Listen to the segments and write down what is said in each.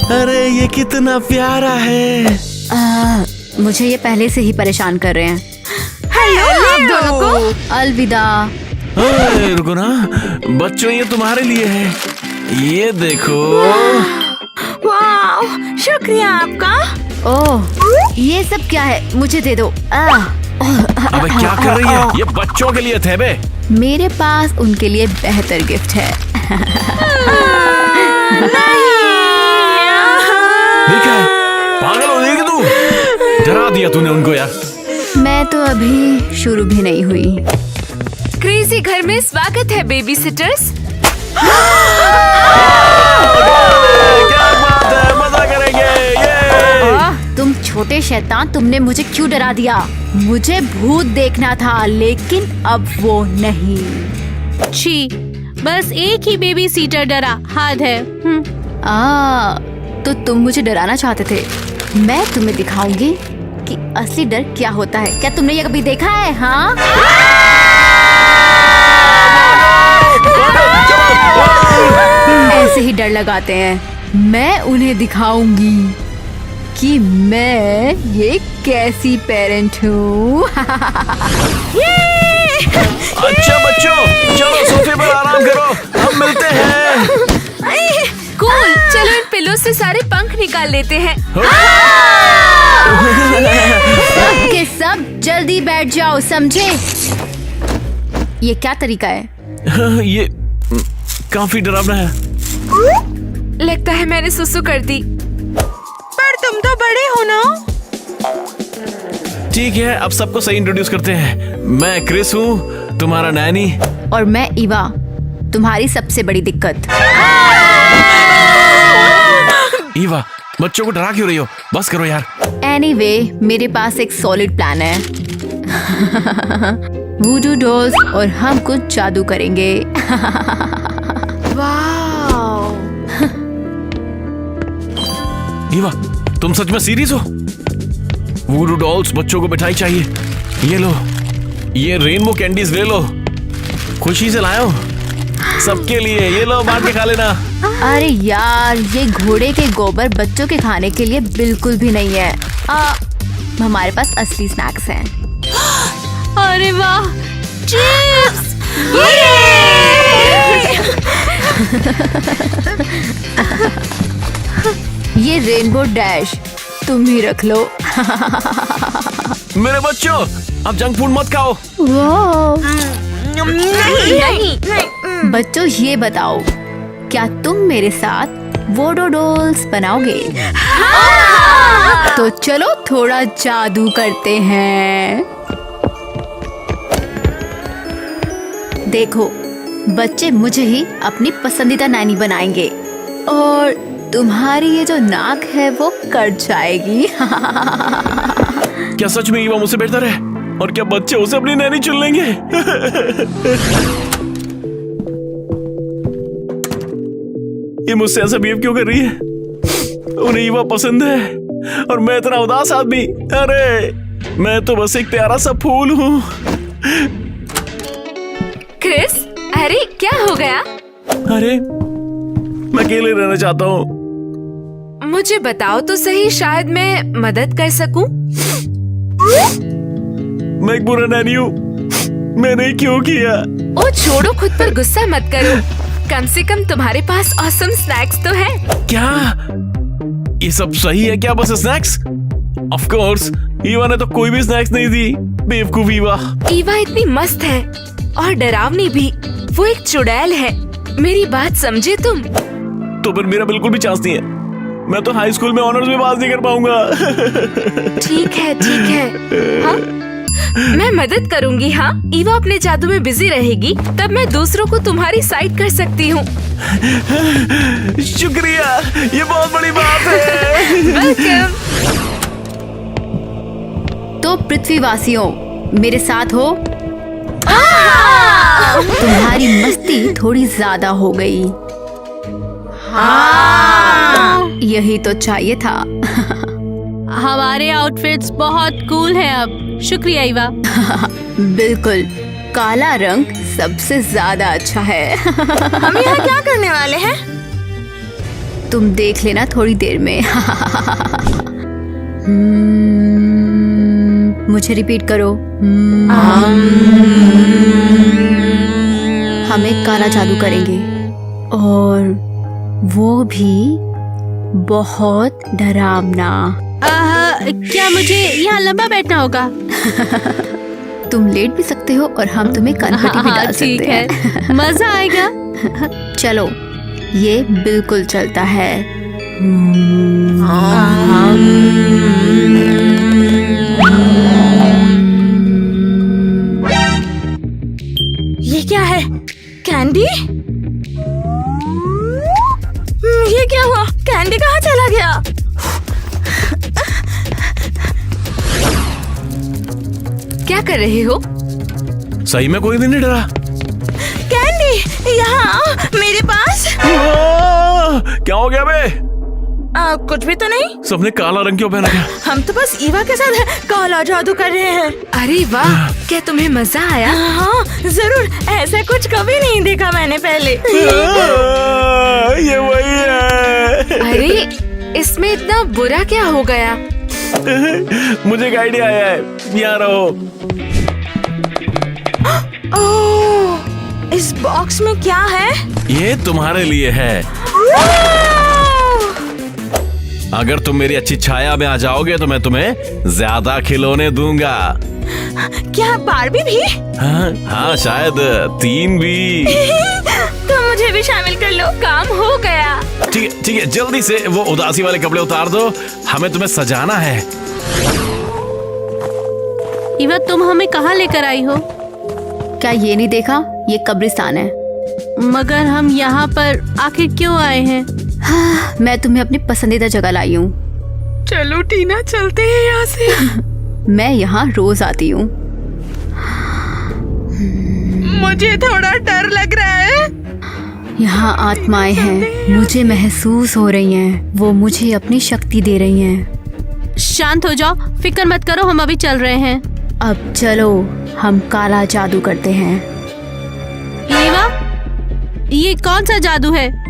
अरे ये कितना प्यारा है। मुझे ये पहले से ही परेशान कर रहे हैं। हेलो आप दोनों को। अलविदा। रुको ना बच्चों, ये तुम्हारे लिए है, ये देखो। वाह, शुक्रिया आपका। ओह, ये सब क्या है? मुझे दे दो। अबे क्या कर रही है? ये बच्चों के लिए थे बे। मेरे पास उनके लिए बेहतर गिफ्ट है। देखा, पागल हो गई कि तू? डरा दिया तूने उनको यार। मैं तो अभी शुरू भी नहीं हुई। क्रेजी घर में स्वागत है बेबी सिटर्स। क्या बात है, मजा करेंगे ये। तुम छोटे शैतान, तुमने मुझे क्यों डरा दिया? मुझे भूत देखना था, लेकिन अब वो नहीं। छी, बस एक ही बेबी सीटर डरा, हाथ है। तो तुम मुझे डराना चाहते थे। मैं तुम्हें दिखाऊंगी कि असली डर क्या होता है। क्या तुमने ये कभी देखा है? हाँ, ऐसे ही डर लगाते हैं। मैं उन्हें दिखाऊंगी कि मैं ये कैसी पेरेंट हूँ। अच्छा बच्चों, चलो सोफे पर आराम करो, हम मिलते हैं। कूल, चलो इन पिलो से सारे पंख निकाल लेते हैं। सब के सब जल्दी बैठ जाओ, समझे? ये क्या तरीका है? ये काफी डरावना है। लगता है मैंने सुसु कर दी। पर तुम तो बड़े हो ना। ठीक है, अब सबको सही इंट्रोड्यूस करते हैं। मैं क्रिस हूँ, तुम्हारा नैनी। और मैं ईवा, तुम्हारी सबसे बड़ी दिक्कत। ईवा, बच्चों को डरा क्यों रही हो? बस करो यार। एनीवे, मेरे पास एक सॉलिड प्लान है। वूडू डॉल्स और हम कुछ जादू करेंगे। ईवा, तुम सच में सीरियस हो? वूडू डॉल्स बच्चों को मिठाई चाहिए। ये लो, ये रेनबो कैंडीज ले लो, खुशी से लायो सबके लिए। ये लो, बांट के खा लेना। अरे यार, ये घोड़े के गोबर बच्चों के खाने के लिए बिल्कुल भी नहीं है। हमारे पास असली स्नैक्स हैं। अरे वाह, चिप्स! ये रेनबो डैश तुम ही रख लो। मेरे बच्चों, अब जंक फूड मत खाओ। नहीं। बच्चों, ये बताओ, क्या तुम मेरे साथ वोडो डॉल्स बनाओगे? तो चलो थोड़ा जादू करते हैं। देखो, बच्चे मुझे ही अपनी पसंदीदा नैनी बनाएंगे और तुम्हारी ये जो नाक है वो कट जाएगी। क्या सच में ईवा मुझसे बेहतर है? और क्या बच्चे उसे अपनी नैनी चुन लेंगे? ये मुझसे ऐसा बिहेव क्यों कर रही है? उन्हें ईवा पसंद है और मैं इतना उदास आदमी। अरे मैं तो बस एक प्यारा सा फूल हूँ। क्रिस, अरे क्या हो गया? अरे मैं अकेले रहना चाहता हूँ। मुझे बताओ तो सही, शायद मैं मदद कर सकूं। मैं एक बुरा नैनी हूँ, मैंने क्यों किया? ओ छोड़ो, खुद पर गुस्सा मत करो। कम से कम तुम्हारे पास ऑसम स्नैक्स तो है। क्या ये सब सही है क्या? बस स्नैक्स? ऑफ कोर्स, ईवा ने तो कोई भी स्नैक्स नहीं दी। बेवकूफ ईवा। ईवा इतनी मस्त है और डरावनी भी। वो एक चुड़ैल है। मेरी बात समझे तुम? तो फिर मेरा बिल्कुल भी चांस नहीं है। मैं तो हाई स्कूल में ऑनर्स में पास नहीं कर पाऊंगा। ठीक है, ठीक है। हाँ? मैं मदद करूंगी। हाँ, ईवा अपने जादू में बिजी रहेगी, तब मैं दूसरों को तुम्हारी साइड कर सकती हूँ। शुक्रिया, ये बहुत बड़ी बात है। वेलकम। तो पृथ्वीवासियों, मेरे साथ हो? तुम्हारी मस्ती थोड़ी ज्यादा हो गई। यही तो चाहिए था। हमारे आउटफिट्स बहुत कूल हैं अब। शुक्रिया ईवा। बिल्कुल, काला रंग सबसे ज्यादा अच्छा है। हम यहाँ क्या करने वाले हैं? तुम देख लेना थोड़ी देर में। मुझे रिपीट करो। हम एक काला जादू करेंगे और वो भी बहुत डरावना। क्या मुझे यहाँ लंबा बैठना होगा? तुम लेट भी सकते हो और हम तुम्हें कनपटी भी डाल ठीक सकते हैं। है, मजा आएगा। चलो, ये बिल्कुल चलता है। ये क्या है? कैंडी? ये क्या हुआ? कैंडी कहाँ चला गया? क्या कर रहे हो? सही में कोई भी नहीं डरा। कैंडी, यहाँ आओ मेरे पास। क्या हो गया बे? कुछ भी तो नहीं। सबने काला रंग क्यों पहना? हम तो बस ईवा के साथ काला जादू कर रहे हैं। अरे वाह, क्या तुम्हें मजा आया? हाँ जरूर, ऐसा कुछ कभी नहीं देखा मैंने पहले। ये वही है। अरे इसमें इतना बुरा क्या हो गया? मुझे एक आइडिया आया है, यहाँ रहो। ओह, इस बॉक्स में क्या है? ये तुम्हारे लिए है। अगर तुम मेरी अच्छी छाया में आ जाओगे तो मैं तुम्हें ज्यादा खिलौने दूंगा। क्या बारबी भी? हाँ शायद 3 भी। तो मुझे भी शामिल कर लो, काम हो गया। ठीक है, जल्दी से वो उदासी वाले कपड़े उतार दो, हमें तुम्हें सजाना है। ईवा, तुम हमें कहाँ लेकर आई हो? क्या ये नहीं देखा? ये कब्रिस्तान है। मगर हम यहाँ पर आखिर क्यों आए हैं? हाँ, मैं तुम्हें अपनी पसंदीदा जगह लाई हूँ। चलो टीना, चलते हैं यहाँ से। मैं यहाँ रोज आती हूँ। मुझे थोड़ा डर लग रहा है। यहाँ आत्माएं हैं, मुझे महसूस हो रही हैं। वो मुझे अपनी शक्ति दे रही हैं। शांत हो जाओ, फिक्र मत करो, हम अभी चल रहे हैं। अब चलो, हम काला जादू करते हैं। ईवा, ये कौन सा जादू है?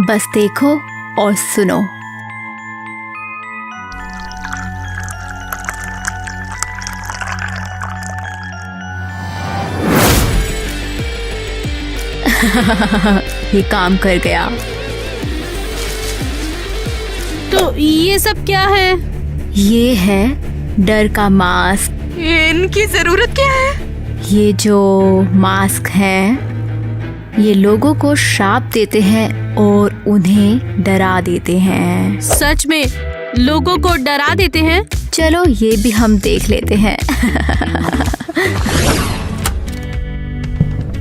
बस देखो और सुनो। ये काम कर गया। तो ये सब क्या है? ये है डर का मास्क। इनकी जरूरत क्या है? ये जो मास्क है, ये लोगों को श्राप देते हैं और उन्हें डरा देते हैं। सच में लोगों को डरा देते हैं? चलो, ये भी हम देख लेते हैं।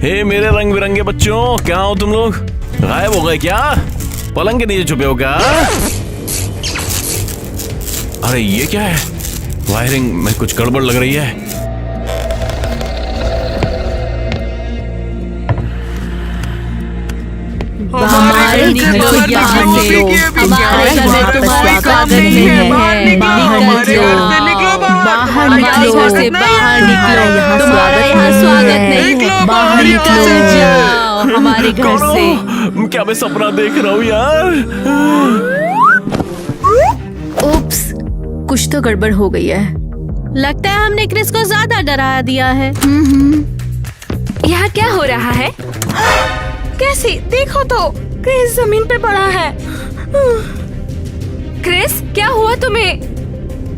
हे मेरे रंग बिरंगे बच्चों, क्या हो तुम लोग? गायब हो गए क्या? पलंग के नीचे छुपे हो क्या? अरे ये क्या है? वायरिंग में कुछ गड़बड़ लग रही है। हमारे घर को बाहर निकलो। हमारे घर में तुम्हारा स्वागत नहीं है। बाहर निकलो, बाहर हमारे निकलो। घर से बाहर निकलो। तुम्हारा यहाँ स्वागत नहीं है। बाहर निकलो। चल जाओ हमारे घर कौन से। हो? क्या मैं सपना देख रहा हूँ यार? उप्स, कुछ तो गड़बड़ हो गई है। लगता है हमने क्रिस को ज्यादा डरा दिया है। यहाँ क्या हो रहा है? कैसे? देखो तो, क्रिस जमीन पे पड़ा है। क्रिस, क्या हुआ तुम्हें?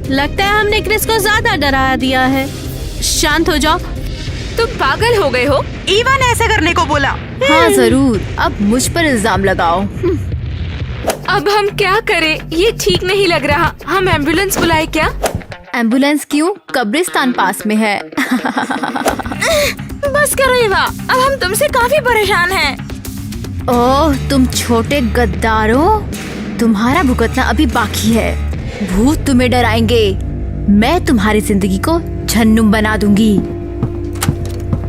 लगता है हमने क्रिस को ज्यादा डरा दिया है। शांत हो जाओ। तुम पागल हो गए हो? ईवा ने ऐसा करने को बोला। हाँ जरूर, अब मुझ पर इल्जाम लगाओ। अब हम क्या करें? ये ठीक नहीं लग रहा। हम एम्बुलेंस बुलाए क्या? एम्बुलेंस क्यों? कब्रिस्तान पास में है। बस करो ईवा, अब हम तुमसे काफी परेशान हैं। ओह, तुम छोटे गद्दारों, तुम्हारा भुगतना अभी बाकी है। भूत तुम्हें डराएंगे। मैं तुम्हारी जिंदगी को जहन्नुम बना दूंगी।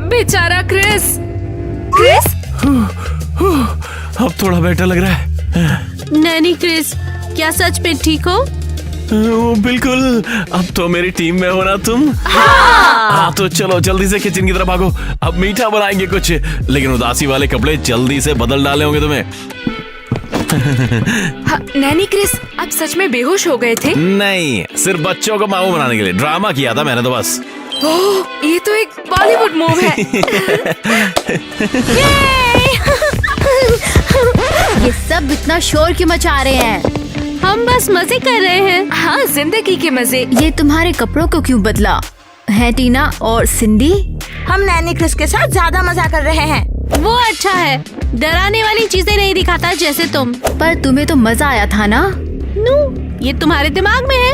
बेचारा क्रिस। क्रिस, अब थोड़ा बेटर लग रहा है। नैनी क्रिस, क्या सच में ठीक हो? बिल्कुल, अब तो मेरी टीम में हो ना तुम। हाँ तो चलो जल्दी से किचन की तरफ भागो, अब मीठा बनाएंगे कुछ, लेकिन उदासी वाले कपड़े जल्दी से बदल डाले होंगे तुम्हें। हाँ, नैनी क्रिस, आप सच में बेहोश हो गए थे? नहीं, सिर्फ बच्चों को मामू बनाने के लिए ड्रामा किया था मैंने तो बस। ओह, ये तो एक बॉलीवुड मूव है। ये सब इतना शोर क्यों मचा रहे हैं? हम बस मजे कर रहे हैं। हाँ, जिंदगी के मजे। ये तुम्हारे कपड़ों को क्यों बदला है टीना और सिंडी? हम नैनी क्रिस के साथ ज्यादा मजा कर रहे हैं। वो अच्छा है, डराने वाली चीजें नहीं दिखाता जैसे तुम। पर तुम्हें तो मजा आया था ना? ये तुम्हारे दिमाग में है।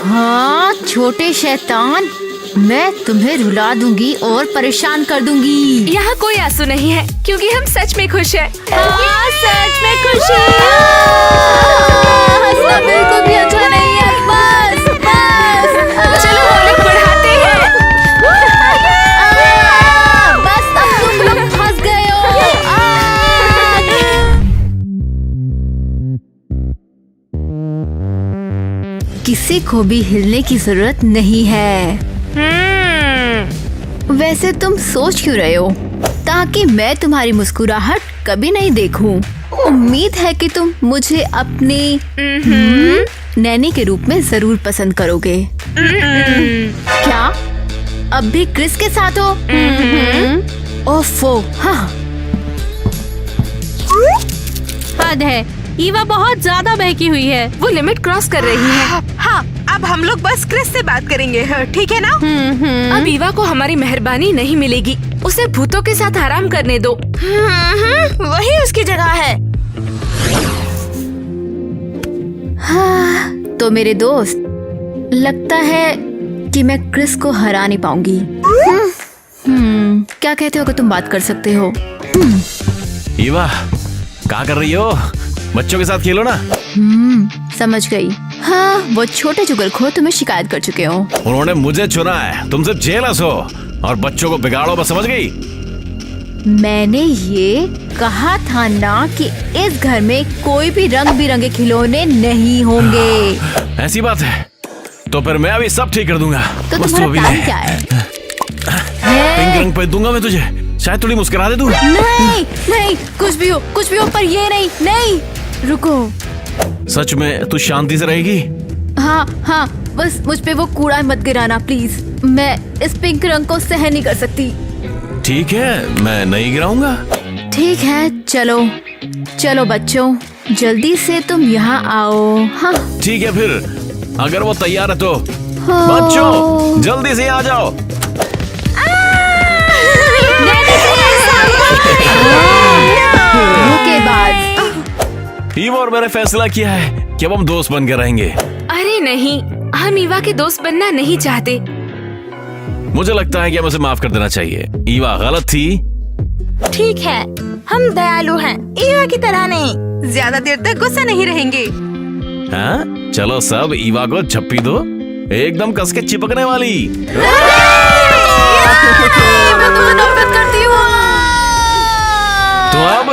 हाँ छोटे शैतान, मैं तुम्हें रुला दूंगी और परेशान कर दूंगी। यहाँ कोई आंसू नहीं है क्योंकि हम सच में खुश हैं। हाँ, सच में खुश हंसना बिल्कुल भी अच्छा नहीं है। बस चलो वॉल्यूम बढ़ाते हैं। बस अब तुम लोग फंस गए हो। किसी को भी हिलने की जरूरत नहीं है। वैसे तुम सोच क्यों रहे हो? ताकि मैं तुम्हारी मुस्कुराहट कभी नहीं देखूं। उम्मीद है कि तुम मुझे अपनी नैनी के रूप में जरूर पसंद करोगे। क्या अब भी क्रिस के साथ हो? ओफो, हाँ। हद है, ईवा बहुत ज्यादा बहकी हुई है। वो लिमिट क्रॉस कर रही है। हाँ, अब हम लोग बस क्रिस से बात करेंगे, ठीक है ना? अब ईवा को हमारी मेहरबानी नहीं मिलेगी। उसे भूतों के साथ आराम करने दो। वही उसकी जगह है। हाँ, तो मेरे दोस्त, लगता है कि मैं क्रिस को हरा नहीं पाऊंगी। क्या कहते हो कि तुम बात कर सकते हो? ईवा, क्या कर रही हो? बच्चों के साथ खेलो ना। समझ गई। हाँ, वो छोटे चुगलखोर तुम्हें शिकायत कर चुके हो। उन्होंने मुझे चुना है, तुम सिर्फ जेलस हो और बच्चों को बिगाड़ो, बस समझ गई? मैंने ये कहा था ना कि इस घर में कोई भी रंग बिरंगे खिलौने नहीं होंगे। ऐसी बात है तो फिर मैं अभी सब ठीक कर दूंगा। तो बस तुम्हारा अभी प्लान क्या है? पिंक रंग पे दूंगा मैं तुझे, शायद थोड़ी मुस्कुरा दे तू। नहीं नहीं, कुछ भी हो पर ये नहीं। रुको। सच में तू शांति से रहेगी? हाँ, बस मुझ पे वो कूड़ा मत गिराना प्लीज। मैं इस पिंक रंग को सहन नहीं कर सकती। ठीक है, मैं नहीं गिराऊंगा। ठीक है, चलो बच्चों, जल्दी से तुम यहाँ आओ। हाँ, ठीक है फिर, अगर वो तैयार है तो हाँ। बच्चों जल्दी से आ जाओ। के बाद ईवा और मैंने फैसला किया है कि अब हम दोस्त बनकर रहेंगे। अरे नहीं, हम ईवा के दोस्त बनना नहीं चाहते। मुझे लगता है कि हमें उसे माफ कर देना चाहिए। ईवा गलत थी। ठीक है, हम दयालु हैं, ईवा की तरह नहीं। ज्यादा देर तक गुस्सा नहीं रहेंगे। हाँ, चलो सब ईवा को झप्पी दो, एकदम कस के चिपकने वाली। तो अब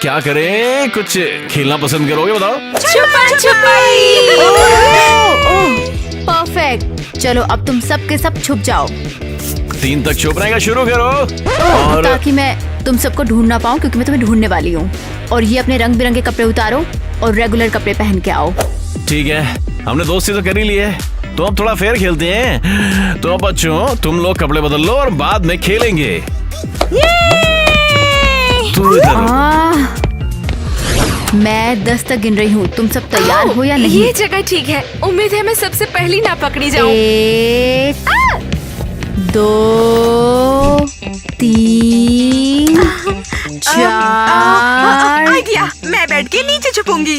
क्या करें? कुछ खेलना पसंद करोगे बताओ? परफेक्ट। चलो अब तुम सब के सब छुप जाओ। 3 तक छुपने का शुरू करो। और ताकि मैं तुम सबको ढूंढ ना पाऊँ, क्योंकि मैं तुम्हें ढूंढने वाली हूँ। और ये अपने रंग बिरंगे कपड़े उतारो और रेगुलर कपड़े पहन के आओ। ठीक है, हमने दोस्ती तो कर ही ली है, तो अब थोड़ा फेयर खेलते हैं। तो बच्चों, तुम लोग कपड़े बदल लो और बाद में खेलेंगे। तू इधर। मैं 10 तक गिन रही हूँ, तुम सब तैयार हो या नहीं? ये जगह ठीक है, उम्मीद है मैं सबसे पहली ना पकड़ी जाऊं। 1 2 3 4। आइडिया, मैं बेड के नीचे छुपूंगी।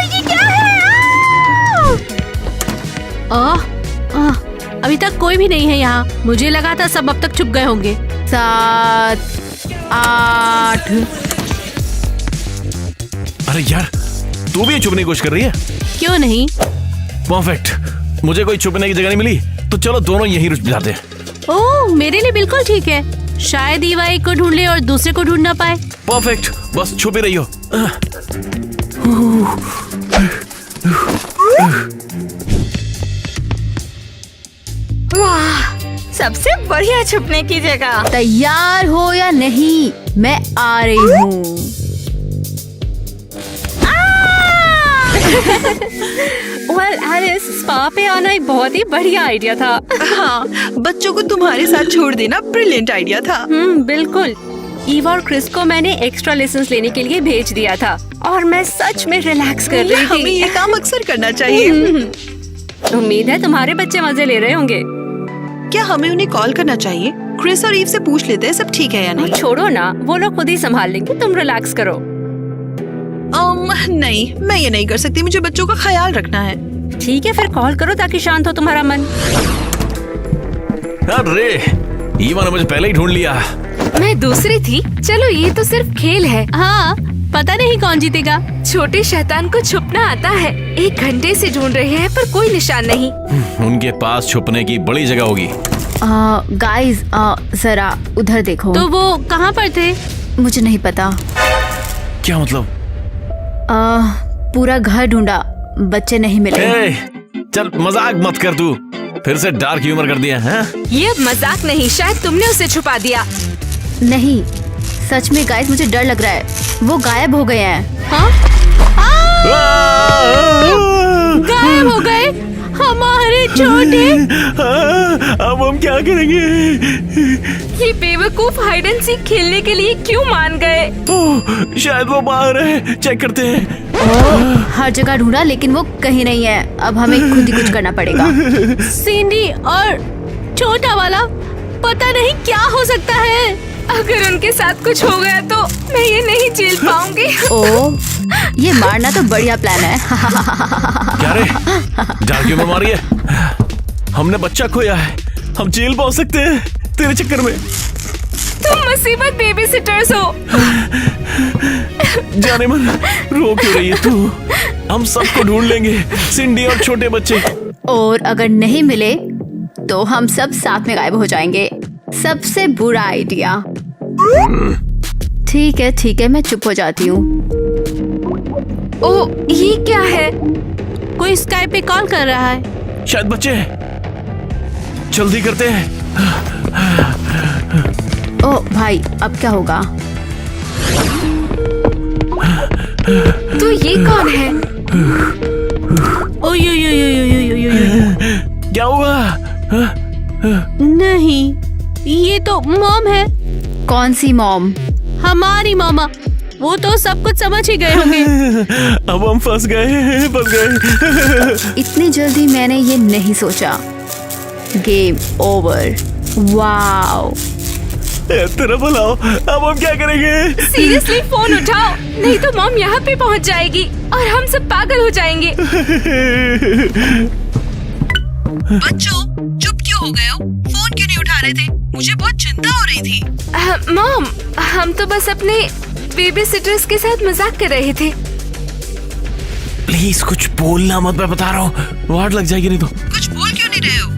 ये क्या है? अभी तक कोई भी नहीं है यहाँ। मुझे लगा था सब अब तक छुप गए होंगे। 7 8। अरे यार, तू भी छुपने की कोशिश कर रही है? क्यों नहीं? परफेक्ट, मुझे कोई छुपने की जगह नहीं मिली, तो चलो दोनों यहीं रुक जाते हैं। ओह, मेरे लिए बिल्कुल ठीक है। शायद ईवा एक को ढूंढ ले और दूसरे को ढूंढ ना पाए। परफेक्ट, बस छुपी रही हो। वाह, सबसे बढ़िया छुपने की जगह। तैयार हो या नहीं, मैं आ रही हूँ। वेल एलिस, स्पा पे आना एक बहुत ही बढ़िया आइडिया था। हाँ, बच्चों को तुम्हारे साथ छोड़ देना ब्रिलियंट आइडिया था। बिल्कुल। ईवा और क्रिस को मैंने एक्स्ट्रा लेसन्स लेने के लिए भेज दिया था और मैं सच में रिलैक्स कर रही हमें थी। ये काम अक्सर करना चाहिए। उम्मीद है तुम्हारे बच्चे मजे ले रहे होंगे। क्या हमें उन्हें कॉल करना चाहिए? क्रिस और ईव से पूछ लेते हैं सब ठीक है या नहीं। छोड़ो ना, वो लोग खुद ही संभाल लेंगे, तुम रिलैक्स करो। नहीं, मैं ये नहीं कर सकती, मुझे बच्चों का ख्याल रखना है। ठीक है, फिर कॉल करो ताकि शांत हो तुम्हारा मन। अरे ईवा ने मुझे पहले ही ढूंढ लिया। मैं दूसरी थी। चलो, ये तो सिर्फ खेल है। हाँ, पता नहीं कौन जीतेगा। छोटे शैतान को छुपना आता है। 1 घंटे से ढूंढ रहे हैं पर कोई निशान नहीं। उनके पास छुपने की बड़ी जगह होगी। गाइस, जरा उधर देखो। तो वो कहाँ पर थे? मुझे नहीं पता। क्या मतलब? पूरा घर ढूंढा, बच्चे नहीं मिले। ए, चल मजाक मत कर तू, फिर से डार्क ह्यूमर कर दिया है। ये अब मजाक नहीं, शायद तुमने उसे छुपा दिया। नहीं, सच में गाइस, मुझे डर लग रहा है। वो गायब हो गए हैं। हाँ? गायब हो गए हमारे छोटे। अब हम क्या करेंगे? ये बेवकूफ हाइड एंड सीक खेलने के लिए क्यों मान गए? ओह, शायद वो बाहर है, चेक करते हैं। हर जगह ढूंढा लेकिन वो कहीं नहीं है। अब हमें खुद ही कुछ करना पड़ेगा। सिंडी और छोटा वाला, पता नहीं क्या हो सकता है। अगर उनके साथ कुछ हो गया तो मैं ये नहीं झेल पाऊंगी। ओह, ये मारना तो बढ़िया प्लान है। क्या रे, डार्क ह्यूमर मारी है? हमने बच्चा खोया है, हम जेल पहुंच सकते हैं तेरे चक्कर में। तुम मुसीबत बेबी सिटर्स हो। जाने मन, रो क्यों रही है तू? हम सबको ढूंढ लेंगे, सिंडी और छोटे बच्चे। और अगर नहीं मिले तो हम सब साथ में गायब हो जाएंगे। सबसे बुरा आइडिया। ठीक है, मैं चुप हो जाती हूँ। ओह, ये क्या है? कोई स्काइप पे कॉल कर रहा है। शायद बच्चे हैं, जल्दी करते हैं। ओह भाई, अब क्या होगा? तो ये कौन है? ओ यो। क्या हुआ? नहीं, ये तो मॉम है। कौन सी मॉम? हमारी मामा। वो तो सब कुछ समझ ही गए होंगे। अब हम फंस गए। इतनी जल्दी मैंने ये नहीं सोचा। Game over. वाओ, तेरा भलाओ, अब हम क्या करेंगे? सीरियसली फोन उठाओ, नहीं तो मॉम यहाँ पे पहुँच जाएगी और हम सब पागल हो जाएंगे। बच्चों, चुप क्यों हो गए हो? फोन क्यों नहीं उठा रहे थे? मुझे बहुत चिंता हो रही थी। मॉम, हम तो बस अपने बेबी सिटर्स के साथ मजाक कर रहे थे। प्लीज कुछ बोलना मत, मैं बता रहा हूँ, वार्ड लग जाएगी नहीं तो। कुछ बोल क्यों नहीं रहे हो?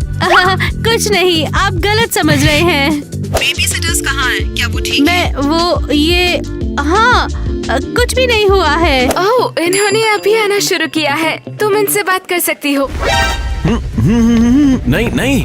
कुछ नहीं, आप गलत समझ रहे हैं। बेबी सिटर्स कहाँ हैं? क्या वो ठीक है? मैं वो ये हाँ, कुछ भी नहीं हुआ है। ओह, इन्होंने अभी आना शुरू किया है, तुम इनसे बात कर सकती हो। नहीं।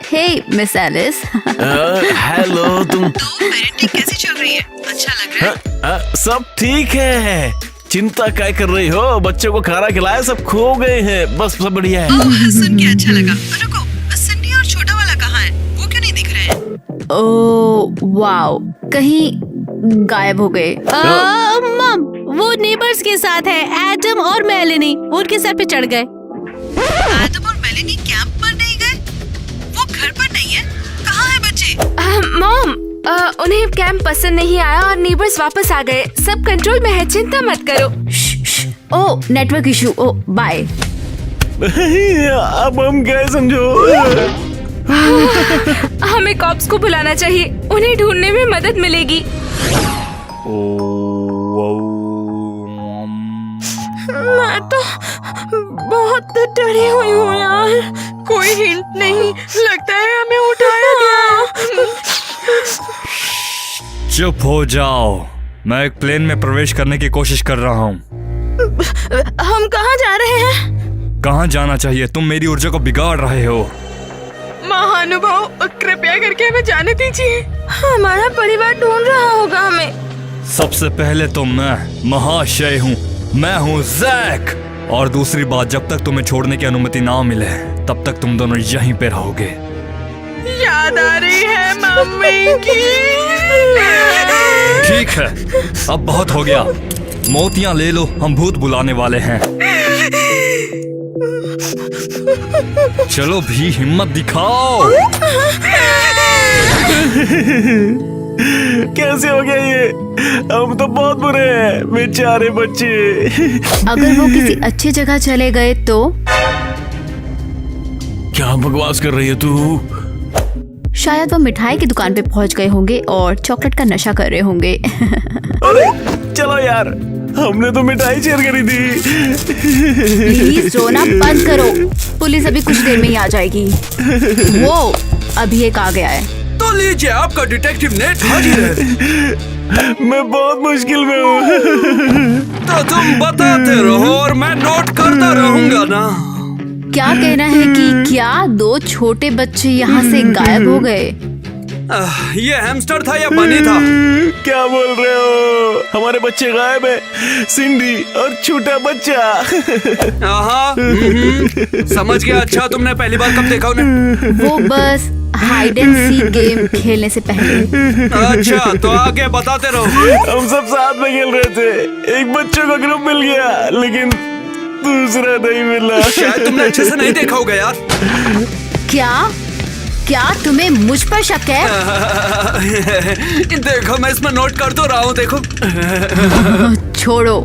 हे मिस एलिस। हेलो तुम। तो पेरेंटिंग कैसी चल रही है? अच्छा लग रहा है? सब ठीक है, चिंता क्या कर रही हो? बच्चों को खाना खिलाया, सब खो गए हैं, बस सब बढ़िया है। ओह, सुन के अच्छा लगा। रुको, सिंडी और छोटा वाला कहाँ है? वो क्यों नहीं दिख रहे हैं? ओह वाओ, कहीं गायब हो गए। मम, वो नेबर्स के साथ है, एडम और मेलेनी। वो उनके सर पे चढ़ गए। एडम और मेलेनी कैंप पर नहीं गए? वो घर पर नहीं है? कहाँ है बच्चे? मॉम, उन्हें कैंप पसंद नहीं आया और नेबर्स वापस आ गए। सब कंट्रोल में है, चिंता मत करो। ओह, नेटवर्क इशू। ओह बाय। अब हम गए समझो। हमें कॉप्स को बुलाना चाहिए, उन्हें ढूंढने में मदद मिलेगी। मैं तो बहुत डरी हुई हूँ यार। कोई हिंट नहीं, लगता है हमें उठाया गया। चुप हो जाओ, मैं एक प्लेन में प्रवेश करने की कोशिश कर रहा हूँ। हम कहाँ जा रहे हैं? कहाँ जाना चाहिए? तुम मेरी ऊर्जा को बिगाड़ रहे हो। महानुभाव, कृपया करके हमें जाने दीजिए। हमारा परिवार ढूंढ रहा होगा हमें। सबसे पहले तो मैं महाशय हूँ, मैं हूँ जैक। और दूसरी बात, जब तक तुम्हें छोड़ने की अनुमति ना मिले तब तक तुम दोनों यहीं पे रहोगे। याद आ रही है मम्मी की। ठीक है, अब बहुत हो गया। मोतियां ले लो, हम भूत बुलाने वाले हैं। चलो भी, हिम्मत दिखाओ। कैसे हो गया ये? हम तो बहुत बुरे हैं, बेचारे बच्चे। अगर वो किसी अच्छी जगह चले गए तो? क्या बकवास कर रही है तू? शायद वो मिठाई की दुकान पे पहुंच गए होंगे और चॉकलेट का नशा कर रहे होंगे। अरे चलो यार, हमने तो मिठाई शेयर करी थी। प्लीज रोना बंद करो, पुलिस अभी कुछ देर में ही आ जाएगी। वो अभी एक आ गया है। तो लीजिए, आपका डिटेक्टिव नेट हाजिर है। मैं बहुत मुश्किल में हूँ। तो तुम बताते रहो और मैं नोट करता रहूंगा ना। क्या कहना है कि क्या 2 छोटे बच्चे यहाँ से गायब हो गए? ये हैमस्टर था या बनी था? क्या बोल रहे हो? हमारे बच्चे गायब है, सिंडी और छोटा बच्चा। हाँ, समझ गया। अच्छा, तुमने पहली बार कब देखा उन्हें? वो बस हाइड एंड सीक गेम खेलने से पहले। अच्छा, तो आगे बताते रहो। हम सब साथ में खेल रहे थे, एक बच्चों का ग्रुप मिल गया लेकिन दूसरा नहीं मिला। शायद तुमने अच्छे से नहीं देखा होगा यार। क्या तुम्हें मुझ पर शक है? देखो, मैं इसमें नोट कर तो रहा हूँ, देखो। छोड़ो,